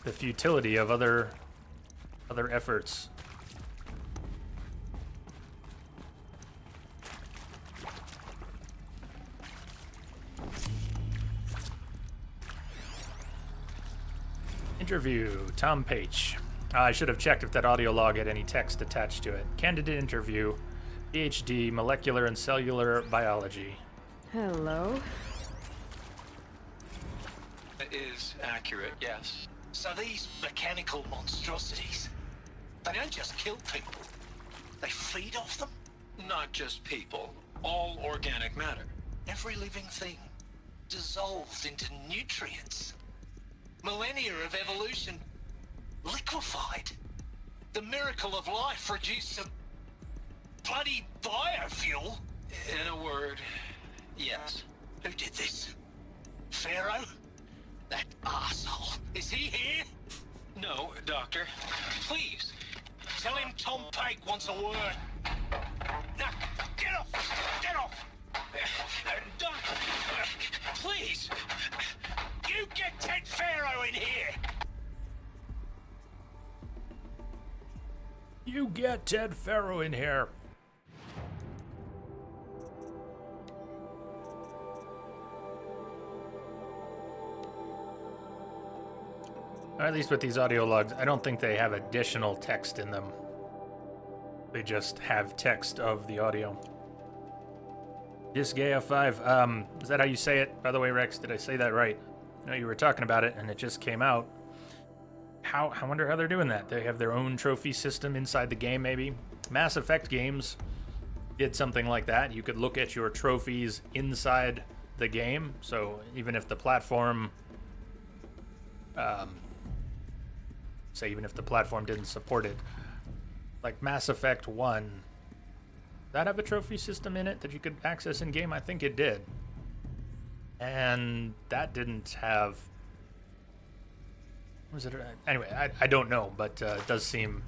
the futility of other efforts. Interview, Tom Page. I should have checked if that audio log had any text attached to it. Candidate interview, PhD, molecular and cellular biology. Hello? It is accurate, yes. So these mechanical monstrosities, they don't just kill people, they feed off them? Not just people. All organic matter. Every living thing dissolved into nutrients. Millennia of evolution liquefied. The miracle of life reduced to bloody biofuel. In a word, yes. Who did this? Pharaoh? That arsehole. Is he here? No, Doctor. Please, tell him Tom Pike wants a word. Now, get off! Get off! Doctor, please! You get Ted Pharaoh in here! You get Ted Pharaoh in here. Or at least with these audio logs, I don't think they have additional text in them. They just have text of the audio. Disgaea 5, is that how you say it? By the way, Rex, did I say that right? I know you were talking about it and it just came out. I wonder how they're doing that. They have their own trophy system inside the game, maybe? Mass Effect games did something like that. You could look at your trophies inside the game, so even if the platform... say even if the platform didn't support it. Like Mass Effect 1, did that have a trophy system in it that you could access in game? I think it did. And that didn't have... Was it? Anyway, I don't know, but it does seem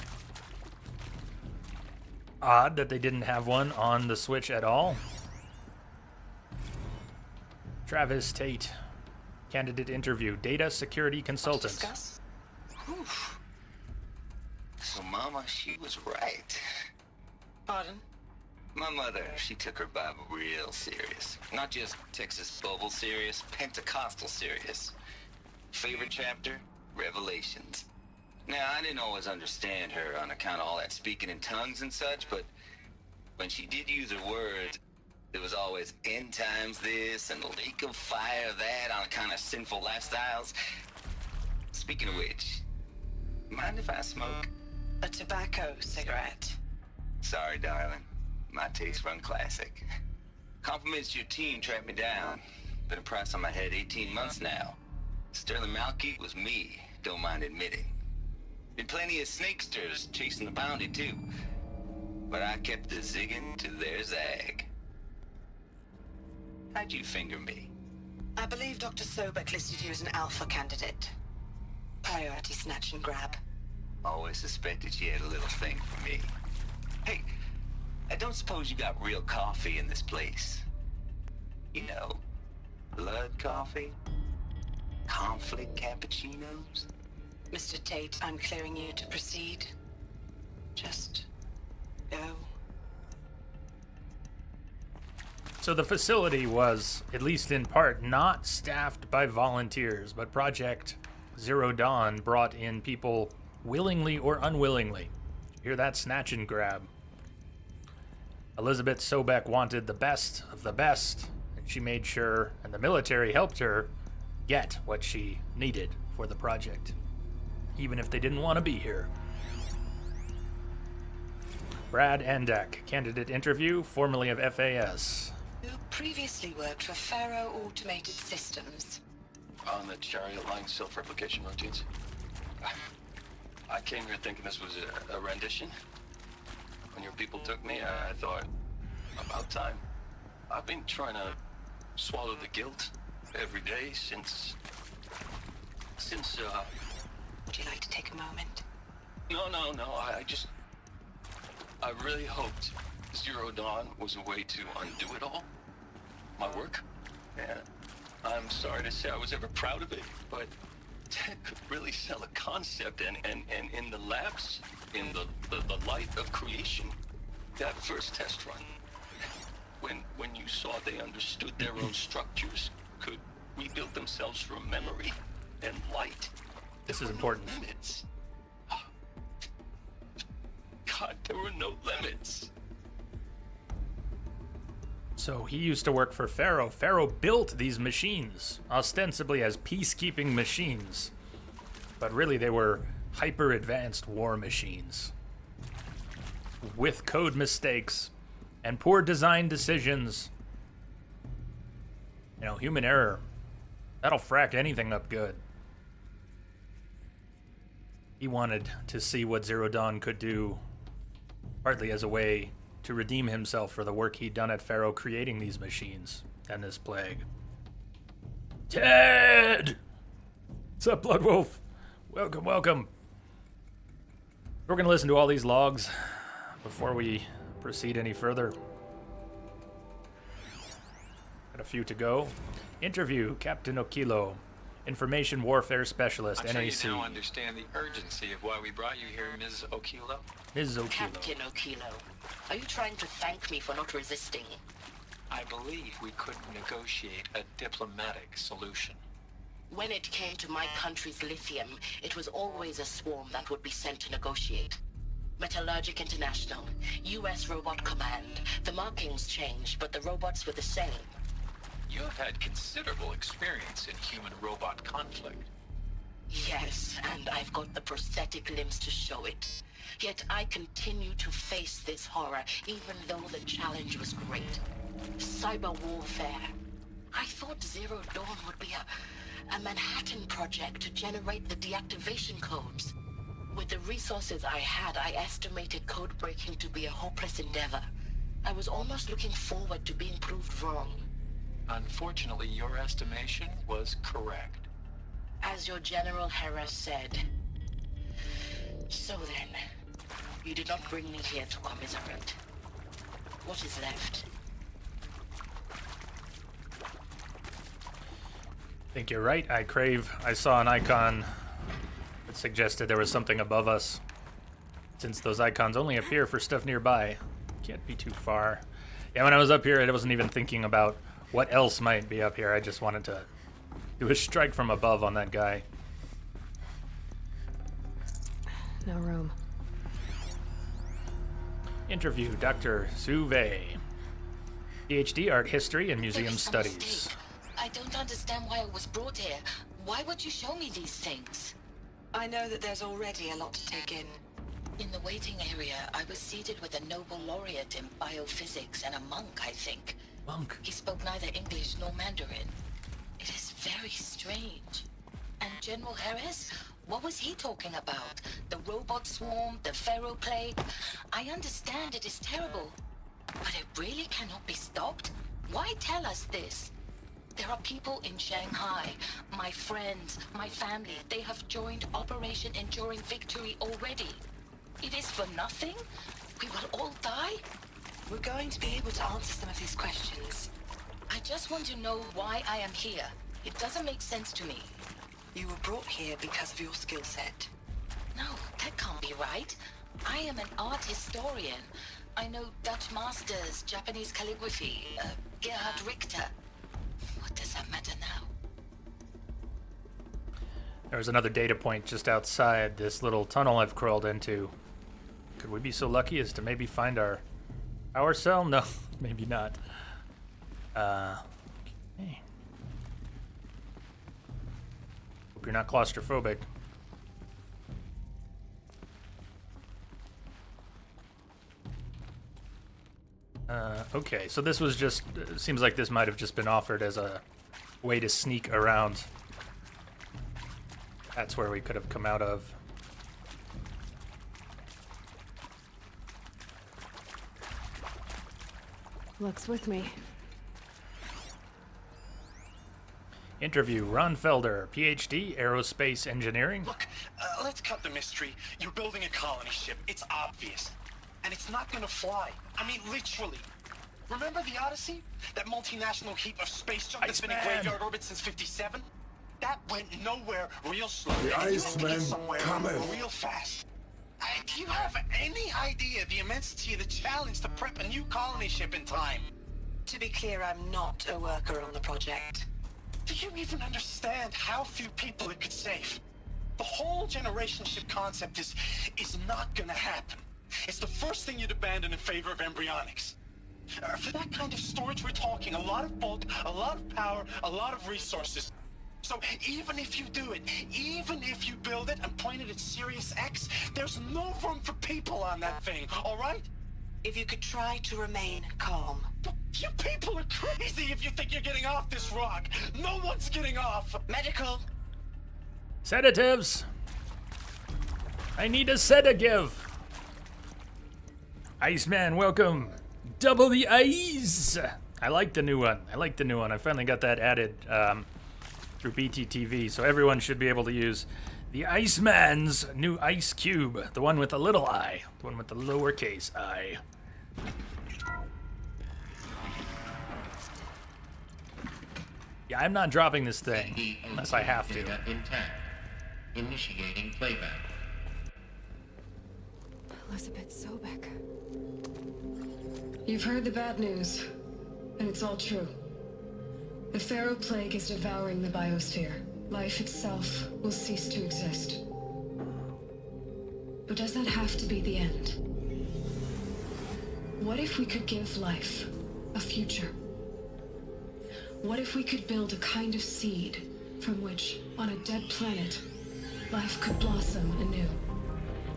odd that they didn't have one on the Switch at all. Travis Tate, candidate interview, data security consultant. Discuss? Oof. So Mama, she was right. Pardon? My mother, she took her Bible real serious. Not just Texas Bible serious, Pentecostal serious. Favorite chapter? Revelations. Now, I didn't always understand her on account of all that speaking in tongues and such, but when she did use her words, it was always end times this and lake of fire that on account of sinful lifestyles. Speaking of which, mind if I smoke? A tobacco cigarette. Sorry, darling. My taste run classic. Compliments to your team tracked me down. Been a price on my head 18 months now. Sterling Malkeet was me, don't mind admitting. Been plenty of snakesters chasing the bounty too. But I kept the zigging to their zag. How'd you finger me? I believe Dr. Sobek listed you as an alpha candidate. Priority snatch and grab. Always suspected she had a little thing for me. Hey, I don't suppose you got real coffee in this place. You know, blood coffee? Conflict cappuccinos? Mr. Tate, I'm clearing you to proceed. Just go. So the facility was, at least in part, not staffed by volunteers, but Project Zero Dawn brought in people willingly or unwillingly. Hear that? Snatch and grab. Elizabeth Sobek wanted the best of the best, and she made sure, and the military helped her get what she needed for the project, even if they didn't want to be here. Brad Andak, candidate interview, formerly of FAS. You previously worked for Pharaoh Automated Systems. On the chariot line self-replication routines. I came here thinking this was a rendition. When your people took me, I thought, about time. I've been trying to swallow the guilt every day since... Would you like to take a moment? No, I really hoped Zero Dawn was a way to undo it all. My work. And I'm sorry to say I was ever proud of it, but Ted could really sell a concept, and in the labs, in the light of creation, that first test run, when you saw they understood their own structures, could rebuild themselves from memory and light, This is important. Limits. God, there were no limits. So he used to work for Pharaoh. Pharaoh built these machines, ostensibly as peacekeeping machines. But really they were hyper-advanced war machines. With code mistakes and poor design decisions. You know, human error. That'll frack anything up good. He wanted to see what Zero Dawn could do, partly as a way to redeem himself for the work he'd done at Pharaoh creating these machines and this plague. Ted! What's up, Bloodwolf? Welcome, welcome. We're gonna listen to all these logs before we proceed any further. Got a few to go. Interview, Captain Okilo, Information Warfare Specialist, I'm NAC. sure you now understand the urgency of why we brought you here, Ms. Okilo. Ms. Okilo. Captain Okilo, are you trying to thank me for not resisting? I believe we could negotiate a diplomatic solution. When it came to my country's lithium, it was always a swarm that would be sent to negotiate. Metallurgic International, US Robot Command. The markings changed, but the robots were the same. You have had considerable experience in human-robot conflict. Yes, and I've got the prosthetic limbs to show it. Yet I continue to face this horror, even though the challenge was great. Cyber warfare. I thought Zero Dawn would be a Manhattan project to generate the deactivation codes. With the resources I had, I estimated code breaking to be a hopeless endeavor. I was almost looking forward to being proved wrong. Unfortunately, your estimation was correct. As your General Hera said. So then, you did not bring me here to commiserate. What is left? I think you're right. I saw an icon that suggested there was something above us. Since those icons only appear for stuff nearby, can't be too far. Yeah, when I was up here, I wasn't even thinking about what else might be up here. I just wanted to do a strike from above on that guy. No room. Interview, Dr. Suve. PhD, Art History and Museum Studies. I don't understand why I was brought here. Why would you show me these things? I know that there's already a lot to take in. In the waiting area, I was seated with a Nobel laureate in biophysics and a monk, I think. Monk? He spoke neither English nor Mandarin. It is very strange. And General Harris? What was he talking about? The robot swarm, the Pharaoh plague? I understand it is terrible. But it really cannot be stopped? Why tell us this? There are people in Shanghai, my friends, my family. They have joined Operation Enduring Victory already. It is for nothing? We will all die? We're going to be able to answer some of these questions. I just want to know why I am here. It doesn't make sense to me. You were brought here because of your skill set. No, that can't be right. I am an art historian. I know Dutch masters, Japanese calligraphy, Gerhard Richter. What does that matter now? There's another data point just outside this little tunnel I've crawled into. Could we be so lucky as to maybe find our power cell? No, maybe not. Okay. Hope you're not claustrophobic. Okay, so this was just, seems like this might have just been offered as a way to sneak around. That's where we could have come out of. Luck's with me. Interview, Ron Felder, PhD, Aerospace Engineering. Look, let's cut the mystery. You're building a colony ship. It's obvious. And it's not gonna fly. I mean, literally. Remember the Odyssey? That multinational heap of space junk that's been in graveyard orbit since '57? That went nowhere real slow. The and you have to get Iceman somewhere cometh. real fast. Do you have any idea the immensity of the challenge to prep a new colony ship in time? To be clear, I'm not a worker on the project. Do you even understand how few people it could save? The whole generation ship concept is not gonna happen. It's the first thing you'd abandon in favor of embryonics. For that kind of storage, we're talking a lot of bulk, a lot of power, a lot of resources. So even if you do it, even if you build it and point it at Sirius X, there's no room for people on that thing, all right? If you could try to remain calm. You people are crazy if you think you're getting off this rock. No one's getting off. Medical. Sedatives. I need a sedative. Iceman, welcome. Double the ice. I like the new one. I finally got that added through BTTV, so everyone should be able to use the Iceman's new ice cube, the one with the little I, the one with the lowercase I. Yeah, I'm not dropping this thing unless I have to. Intact. Initiating playback. Elizabeth Sobek. You've heard the bad news, and it's all true. The Pharaoh Plague is devouring the biosphere. Life itself will cease to exist. But does that have to be the end? What if we could give life a future? What if we could build a kind of seed from which, on a dead planet, life could blossom anew?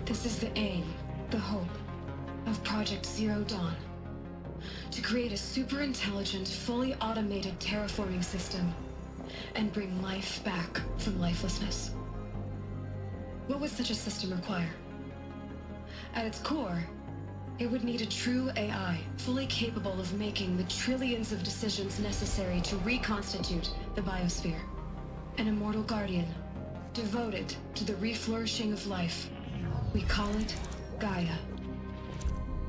This is the aim, the hope, of Project Zero Dawn. To create a super-intelligent, fully automated terraforming system and bring life back from lifelessness. What would such a system require? At its core, it would need a true AI, fully capable of making the trillions of decisions necessary to reconstitute the biosphere. An immortal guardian, devoted to the reflourishing of life. We call it Gaia.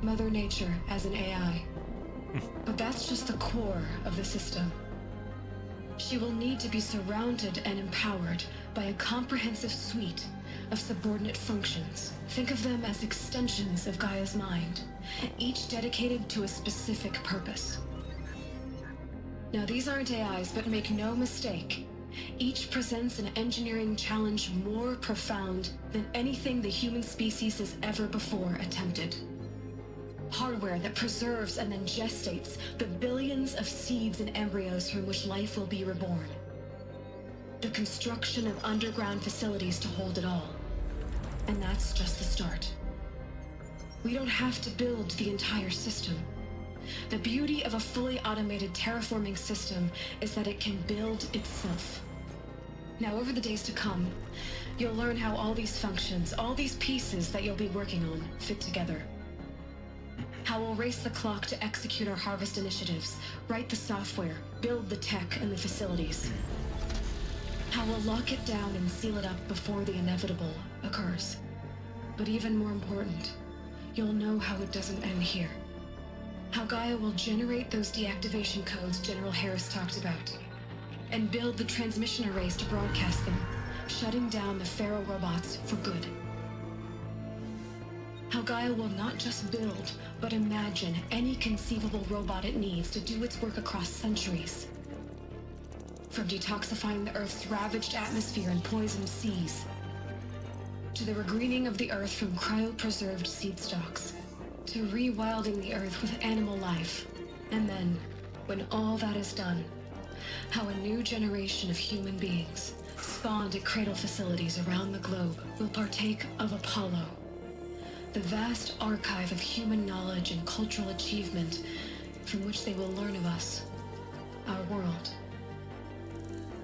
Mother Nature as an AI. But that's just the core of the system. She will need to be surrounded and empowered by a comprehensive suite of subordinate functions. Think of them as extensions of Gaia's mind, each dedicated to a specific purpose. Now, these aren't AIs, but make no mistake, each presents an engineering challenge more profound than anything the human species has ever before attempted. Hardware that preserves and then gestates the billions of seeds and embryos from which life will be reborn. The construction of underground facilities to hold it all. And that's just the start. We don't have to build the entire system. The beauty of a fully automated terraforming system is that it can build itself. Now, over the days to come, you'll learn how all these functions, all these pieces that you'll be working on, fit together. How we'll race the clock to execute our harvest initiatives, write the software, build the tech and the facilities. How we'll lock it down and seal it up before the inevitable occurs. But even more important, you'll know how it doesn't end here. How Gaia will generate those deactivation codes General Harris talked about, and build the transmission arrays to broadcast them, shutting down the Pharaoh robots for good. How Gaia will not just build, but imagine any conceivable robot it needs to do its work across centuries. From detoxifying the Earth's ravaged atmosphere and poisoned seas, to the regreening of the Earth from cryopreserved seed stalks, to rewilding the Earth with animal life. And then, when all that is done, how a new generation of human beings, spawned at cradle facilities around the globe, will partake of Apollo, the vast archive of human knowledge and cultural achievement from which they will learn of us, our world.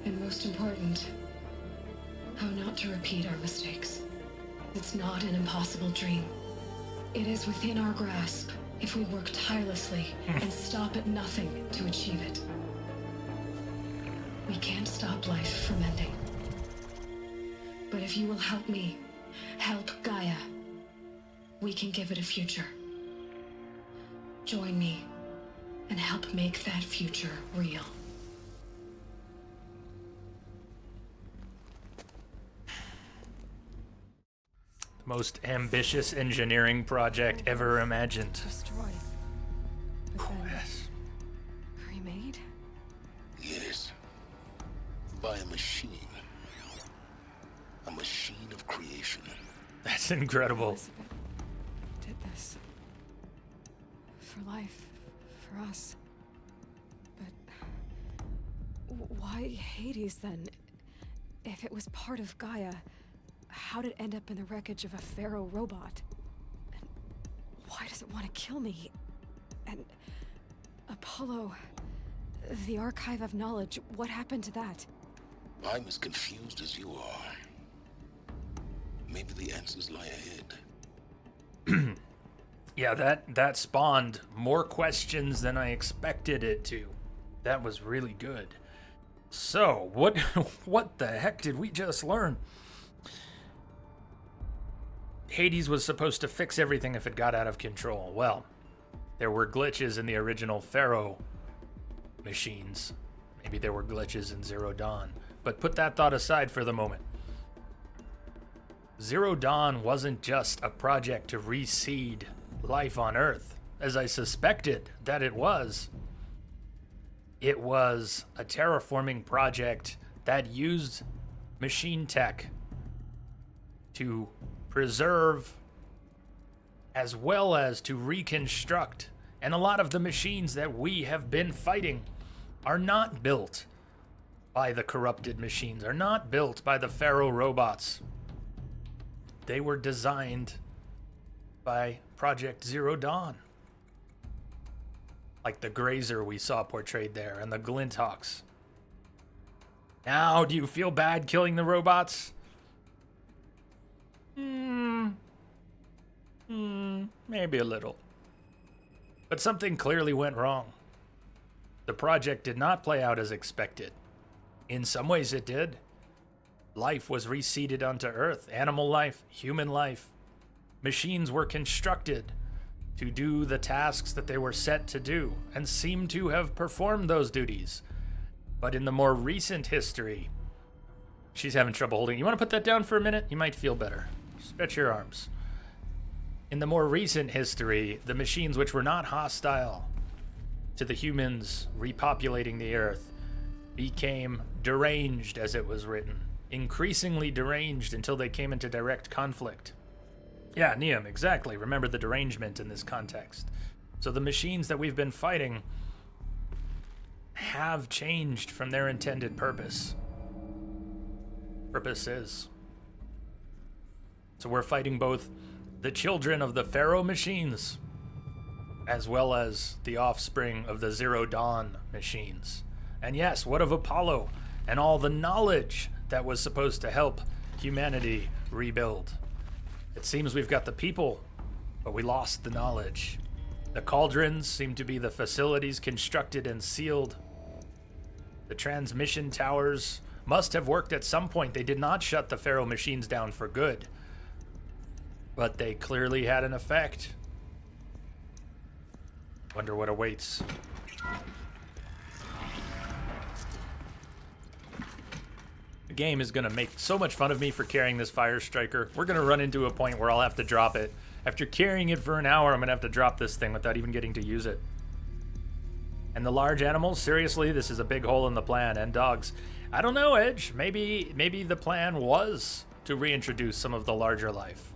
And most important, how not to repeat our mistakes. It's not an impossible dream. It is within our grasp if we work tirelessly and stop at nothing to achieve it. We can't stop life from ending. But if you will help me, help Gaia, we can give it a future. Join me and help make that future real. The most ambitious engineering project ever imagined. Destroyed. But then remade? Yes. By a machine. a machine of creation. That's incredible. Elizabeth did this. For life. For us. But why Hades then? If it was part of Gaia, how did it end up in the wreckage of a Pharaoh robot? And why does it want to kill me? And Apollo, the Archive of Knowledge, what happened to that? I'm as confused as you are. Maybe the answers lie ahead. Yeah, that spawned more questions than I expected it to. That was really good. So, what the heck did we just learn? Hades was supposed to fix everything if it got out of control. Well, there were glitches in the original Pharaoh machines. Maybe there were glitches in Zero Dawn. But put that thought aside for the moment. Zero Dawn wasn't just a project to reseed life on Earth, as I suspected that it was. It was a terraforming project that used machine tech to preserve as well as to reconstruct. And a lot of the machines that we have been fighting are not built by the corrupted machines, are not built by the Pharaoh robots. They were designed by Project Zero Dawn. Like the Grazer we saw portrayed there, and the Glinthawks. Now, do you feel bad killing the robots? Maybe a little. But something clearly went wrong. The project did not play out as expected. In some ways it did. Life was reseeded onto Earth. Animal life, human life. Machines were constructed to do the tasks that they were set to do, and seem to have performed those duties. But in the more recent history, she's having trouble holding. You want to put that down for a minute? You might feel better. Stretch your arms. In the more recent history, the machines which were not hostile to the humans repopulating the Earth became deranged, as it was written. Increasingly deranged until they came into direct conflict. Yeah, Neum, exactly. Remember the derangement in this context. So the machines that we've been fighting have changed from their intended purpose. Purposes. So we're fighting both the children of the Pharaoh machines as well as the offspring of the Zero Dawn machines. And yes, what of Apollo and all the knowledge that was supposed to help humanity rebuild? It seems we've got the people, but we lost the knowledge. The cauldrons seem to be the facilities constructed and sealed. The transmission towers must have worked at some point. They did not shut the Pharaoh machines down for good, but they clearly had an effect. Wonder what awaits. The game is gonna make so much fun of me for carrying this Fire Striker. We're gonna run into a point where I'll have to drop it. After carrying it for an hour, I'm gonna have to drop this thing without even getting to use it. And the large animals, seriously, this is a big hole in the plan. And dogs. I don't know, Edge. Maybe the plan was to reintroduce some of the larger life.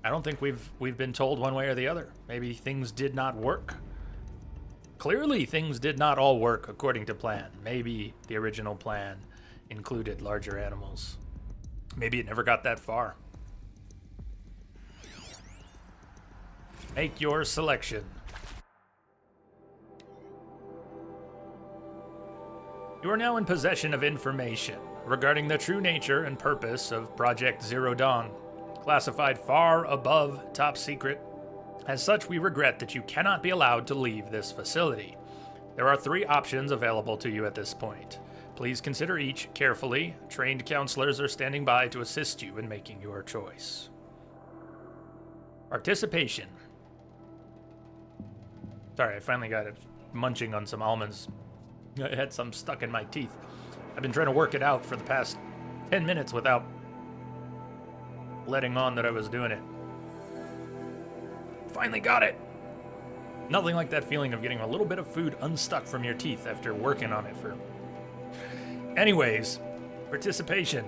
I don't think we've been told one way or the other. Maybe things did not work. Clearly, things did not all work according to plan. Maybe the original plan included larger animals. Maybe it never got that far. Make your selection. You are now in possession of information regarding the true nature and purpose of Project Zero Dawn, classified far above top secret. As such, we regret that you cannot be allowed to leave this facility. There are 3 options available to you at this point. Please consider each carefully. Trained counselors are standing by to assist you in making your choice. Participation. Sorry, I finally got it munching on some almonds. I had some stuck in my teeth. I've been trying to work it out for the past 10 minutes without letting on that I was doing it. Finally got it! Nothing like that feeling of getting a little bit of food unstuck from your teeth after working on it for... Anyways, participation.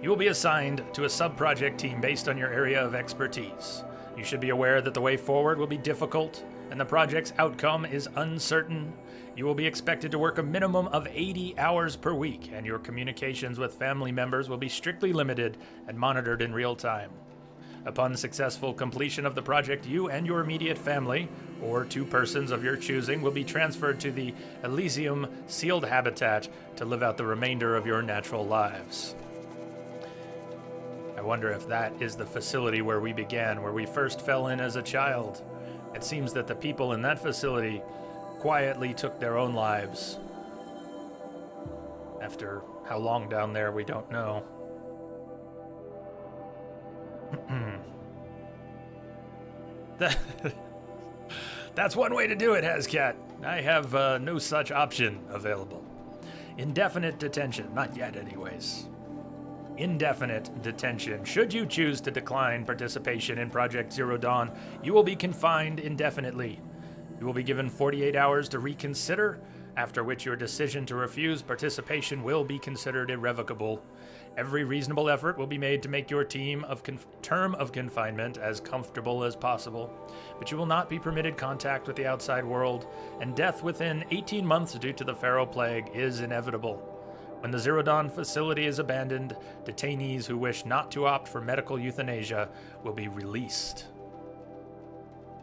You will be assigned to a sub-project team based on your area of expertise. You should be aware that the way forward will be difficult, and the project's outcome is uncertain. You will be expected to work a minimum of 80 hours per week, and your communications with family members will be strictly limited and monitored in real time. Upon successful completion of the project, you and your immediate family, or 2 persons of your choosing, will be transferred to the Elysium Sealed Habitat to live out the remainder of your natural lives. I wonder if that is the facility where we began, where we first fell in as a child. It seems that the people in that facility quietly took their own lives. After how long down there, we don't know. That's one way to do it, Hazcat. I have no such option available. Indefinite detention. Not yet, anyways. Indefinite detention. Should you choose to decline participation in Project Zero Dawn, you will be confined indefinitely. You will be given 48 hours to reconsider, after which your decision to refuse participation will be considered irrevocable. Every reasonable effort will be made to make your term of confinement as comfortable as possible, but you will not be permitted contact with the outside world, and death within 18 months due to the Pharaoh Plague is inevitable. When the Zero Dawn facility is abandoned, detainees who wish not to opt for medical euthanasia will be released.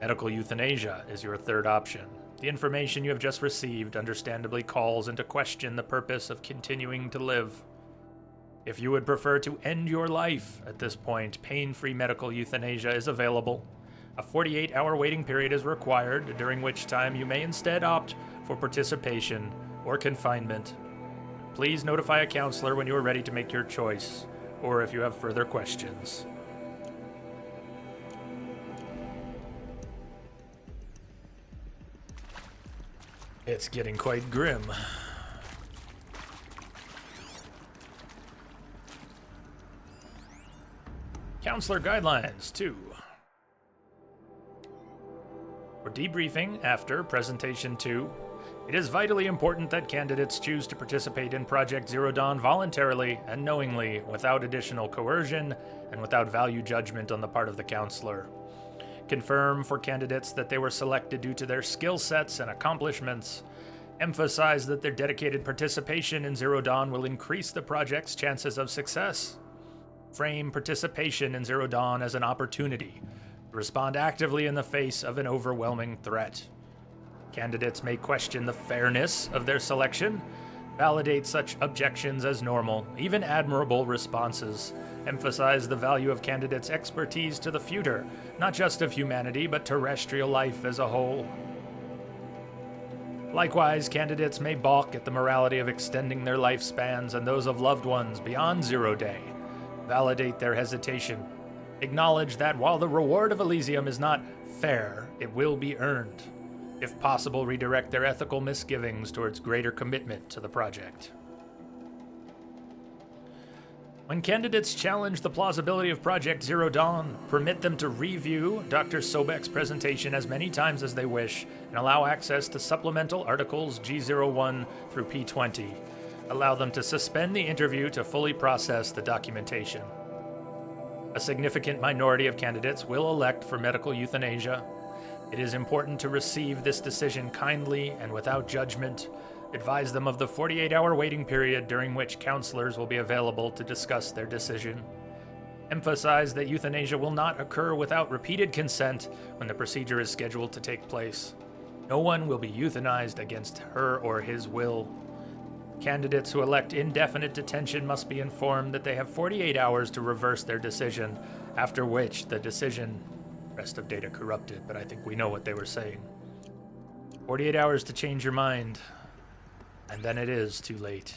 Medical euthanasia is your third option. The information you have just received understandably calls into question the purpose of continuing to live. If you would prefer to end your life at this point, pain-free medical euthanasia is available. A 48-hour waiting period is required, during which time you may instead opt for participation or confinement. Please notify a counselor when you are ready to make your choice, or if you have further questions. It's getting quite grim. Counselor Guidelines 2. For debriefing after Presentation 2, it is vitally important that candidates choose to participate in Project Zero Dawn voluntarily and knowingly, without additional coercion and without value judgment on the part of the counselor. Confirm for candidates that they were selected due to their skill sets and accomplishments. Emphasize that their dedicated participation in Zero Dawn will increase the project's chances of success. Frame participation in Zero Dawn as an opportunity to respond actively in the face of an overwhelming threat. Candidates may question the fairness of their selection, validate such objections as normal, even admirable responses, emphasize the value of candidates' expertise to the future, not just of humanity, but terrestrial life as a whole. Likewise, candidates may balk at the morality of extending their lifespans and those of loved ones beyond 0 day. Validate their hesitation. Acknowledge that while the reward of Elysium is not fair, it will be earned. If possible, redirect their ethical misgivings towards greater commitment to the project. When candidates challenge the plausibility of Project Zero Dawn, permit them to review Dr. Sobek's presentation as many times as they wish and allow access to supplemental articles G01 through P20. Allow them to suspend the interview to fully process the documentation. A significant minority of candidates will elect for medical euthanasia. It is important to receive this decision kindly and without judgment. Advise them of the 48-hour waiting period during which counselors will be available to discuss their decision. Emphasize that euthanasia will not occur without repeated consent when the procedure is scheduled to take place. No one will be euthanized against her or his will. Candidates who elect indefinite detention must be informed that they have 48 hours to reverse their decision, after which the decision... Rest of data corrupted, but I think we know what they were saying. 48 hours to change your mind, and then it is too late.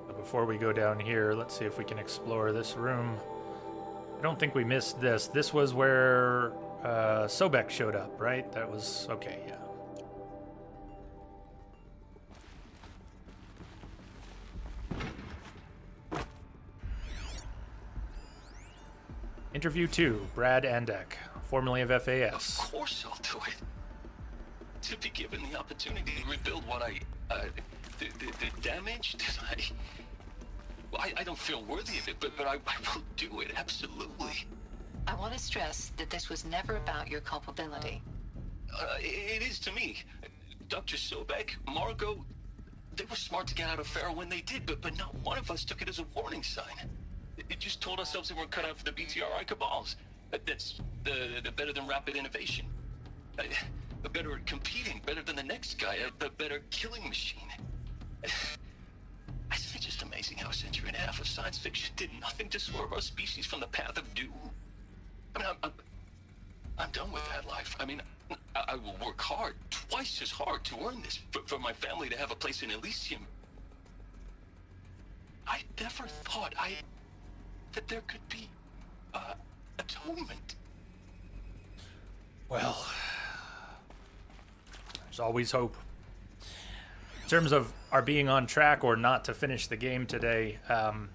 But before we go down here, let's see if we can explore this room. I don't think we missed this. This was where Sobek showed up, right? That was... okay, yeah. Interview 2, Brad Andek, formerly of FAS. Of course I'll do it. To be given the an opportunity to rebuild what the damage that I don't feel worthy of it, but I will do it, absolutely. I want to stress that this was never about your culpability. It is to me. Dr. Sobek, Margot, they were smart to get out of Pharaoh when they did, but not one of us took it as a warning sign. It just told ourselves they weren't cut out for the BTRI cabals. That's the better than rapid innovation. Better at competing, better than the next guy, a better killing machine. Isn't it just amazing how a century and a half of science fiction did nothing to swerve our species from the path of doom? I mean, I'm done with that life. I mean, I will work hard, twice as hard, to earn this, for my family to have a place in Elysium. I never thought that there could be atonement. Well, there's always hope. In terms of our being on track or not to finish the game today, I'm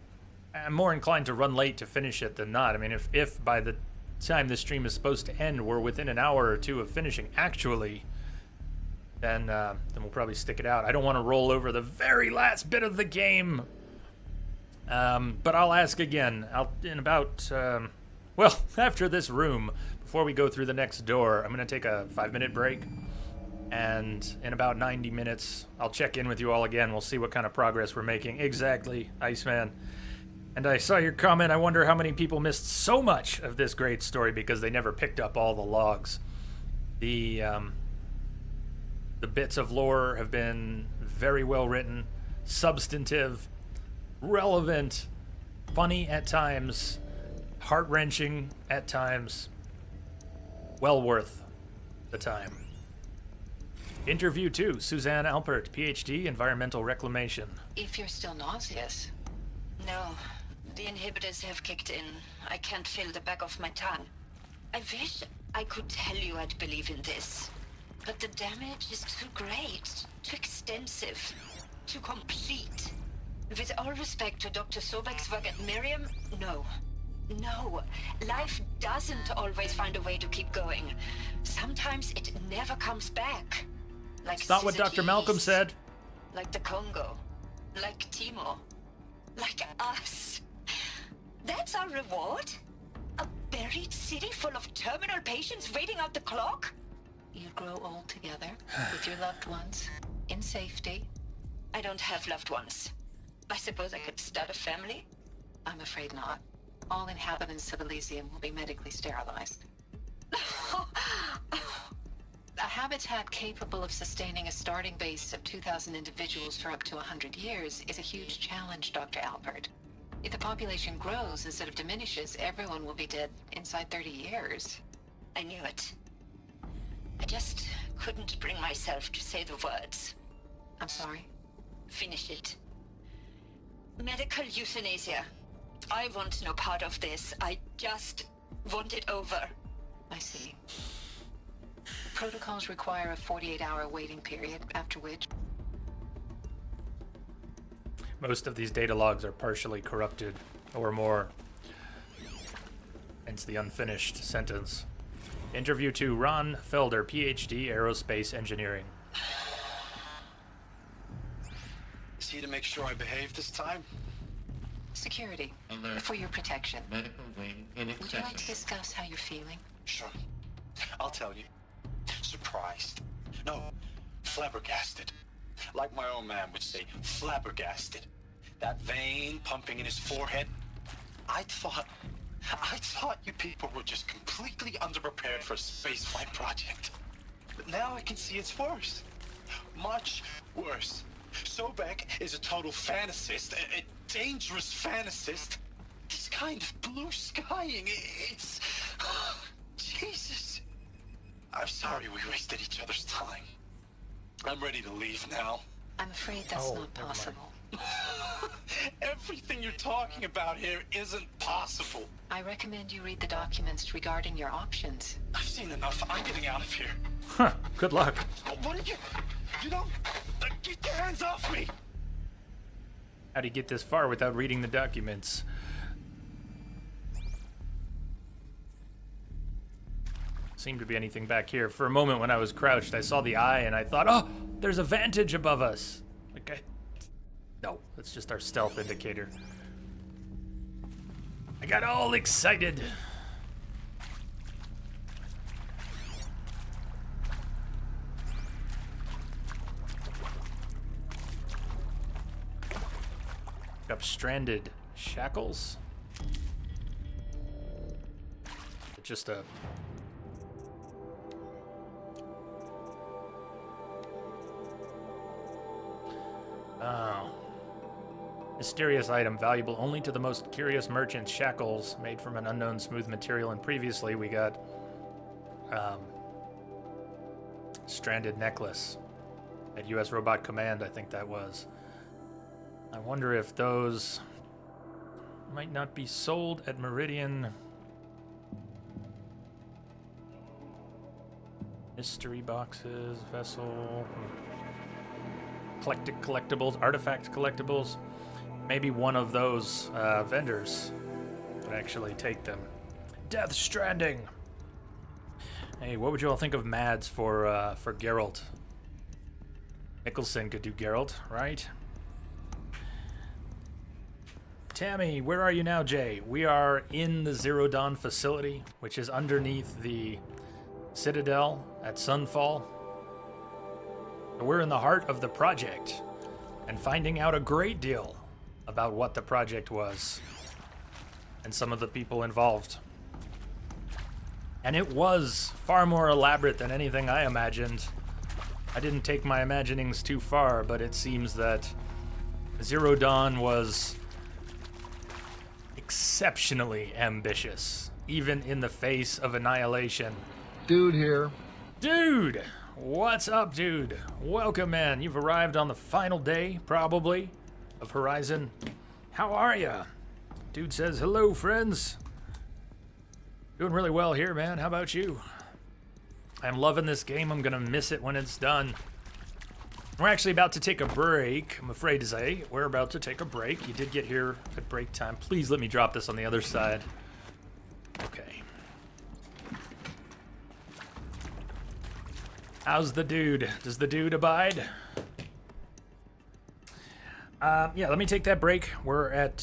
more inclined to run late to finish it than not. I mean, if by the time this stream is supposed to end we're within an hour or two of finishing actually, then we'll probably stick it out. I don't want to roll over the very last bit of the game. But I'll ask again. After this room, before we go through the next door, I'm going to take a 5-minute break. And in about 90 minutes, I'll check in with you all again. We'll see what kind of progress we're making. Exactly, Iceman. And I saw your comment. I wonder how many people missed so much of this great story because they never picked up all the logs. The bits of lore have been very well written, substantive, relevant, funny at times, heart-wrenching at times, well worth the time. Interview 2, Suzanne Alpert, PhD, Environmental Reclamation. If you're still nauseous. No, the inhibitors have kicked in. I can't feel the back of my tongue. I wish I could tell you I'd believe in this. But the damage is too great, too extensive, too complete. With all respect to Dr. Sobek's work at Miriam, no. No, life doesn't always find a way to keep going. Sometimes it never comes back. Like it's not what Dr. Malcolm said. Like the Congo. Like Timor. Like us. That's our reward? A buried city full of terminal patients waiting out the clock? You grow old together with your loved ones in safety. I don't have loved ones. I suppose I could start a family? I'm afraid not. All inhabitants of Elysium will be medically sterilized. A habitat capable of sustaining a starting base of 2,000 individuals for up to 100 years is a huge challenge, Dr. Alpert. If the population grows instead of diminishes, everyone will be dead inside 30 years. I knew it. I just couldn't bring myself to say the words. I'm sorry? Finish it. Medical euthanasia. I want no part of this. I just want it over. I see. Protocols require a 48-hour waiting period, after which... Most of these data logs are partially corrupted, or more. Hence the unfinished sentence. Interview 2, Ron Felder, PhD, Aerospace Engineering. Is he to make sure I behave this time? Security. Alert. For your protection. Medical wing Would you like to inaccessible. discuss how you're feeling? Sure. I'll tell you. Surprised. No, flabbergasted. Like my old man would say, flabbergasted. That vein pumping in his forehead. I thought you people were just completely underprepared for a spaceflight project. But now I can see it's worse. Much worse. Sobek is a total fantasist, a dangerous fantasist. This kind of blue skying, it's... Jesus. I'm sorry we wasted each other's time. I'm ready to leave now. I'm afraid that's not possible. Everything you're talking about here isn't possible. I recommend you read the documents regarding your options. I've seen enough. I'm getting out of here. Huh, good luck. What did you don't... Get your hands off me! How'd he get this far without reading the documents? seem to be anything back here. For a moment when I was crouched, I saw the eye and I thought, oh, there's a vantage above us. Okay. No, it's just our stealth indicator. I got all excited. Up stranded shackles. Just a mysterious item valuable only to the most curious merchants. Shackles made from an unknown smooth material. And previously we got stranded necklace at U.S. Robot Command. I think that was. I wonder if those might not be sold at Meridian. Mystery boxes, vessel, eclectic collectibles, artifact collectibles. Maybe one of those vendors would actually take them. Death Stranding. Hey, what would you all think of Mads for Geralt? Nicholson could do Geralt, right? Tammy, where are you now, Jay? We are in the Zero Dawn facility, which is underneath the Citadel at Sunfall. We're in the heart of the project and finding out a great deal about what the project was and some of the people involved. And it was far more elaborate than anything I imagined. I didn't take my imaginings too far, but it seems that Zero Dawn was exceptionally ambitious, even in the face of Annihilation. Dude here. Dude! What's up, dude? Welcome, man. You've arrived on the final day, probably, of Horizon. How are ya? Dude says, hello, friends. Doing really well here, man. How about you? I'm loving this game. I'm gonna miss it when it's done. We're actually about to take a break, I'm afraid to say. We're about to take a break. You did get here at break time. Please let me drop this on the other side. Okay. How's the dude? Does the dude abide? Yeah, let me take that break. We're at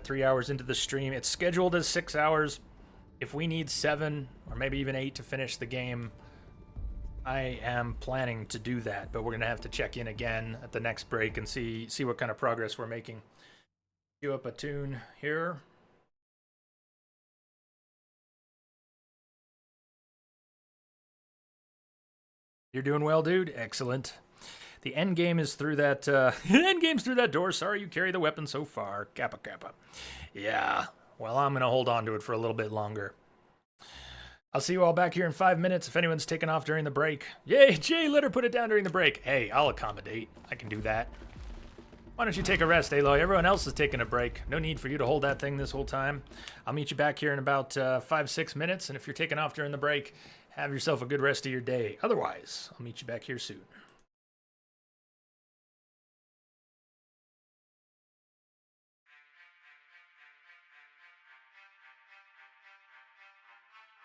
3 hours into the stream. It's scheduled as 6 hours. If we need 7 or maybe even 8 to finish the game, I am planning to do that. But we're gonna have to check in again at the next break and see what kind of progress we're making. Cue up a tune here. You're doing well, dude. Excellent. The end game is through that. End game's through that door. Sorry you carry the weapon so far. Kappa kappa. Yeah. Well, I'm gonna hold on to it for a little bit longer. I'll see you all back here in 5 minutes if anyone's taking off during the break. Yay, Jay, let her put it down during the break. Hey, I'll accommodate. I can do that. Why don't you take a rest, Aloy? Everyone else is taking a break. No need for you to hold that thing this whole time. I'll meet you back here in about 5-6 minutes, and if you're taking off during the break, have yourself a good rest of your day. Otherwise, I'll meet you back here soon.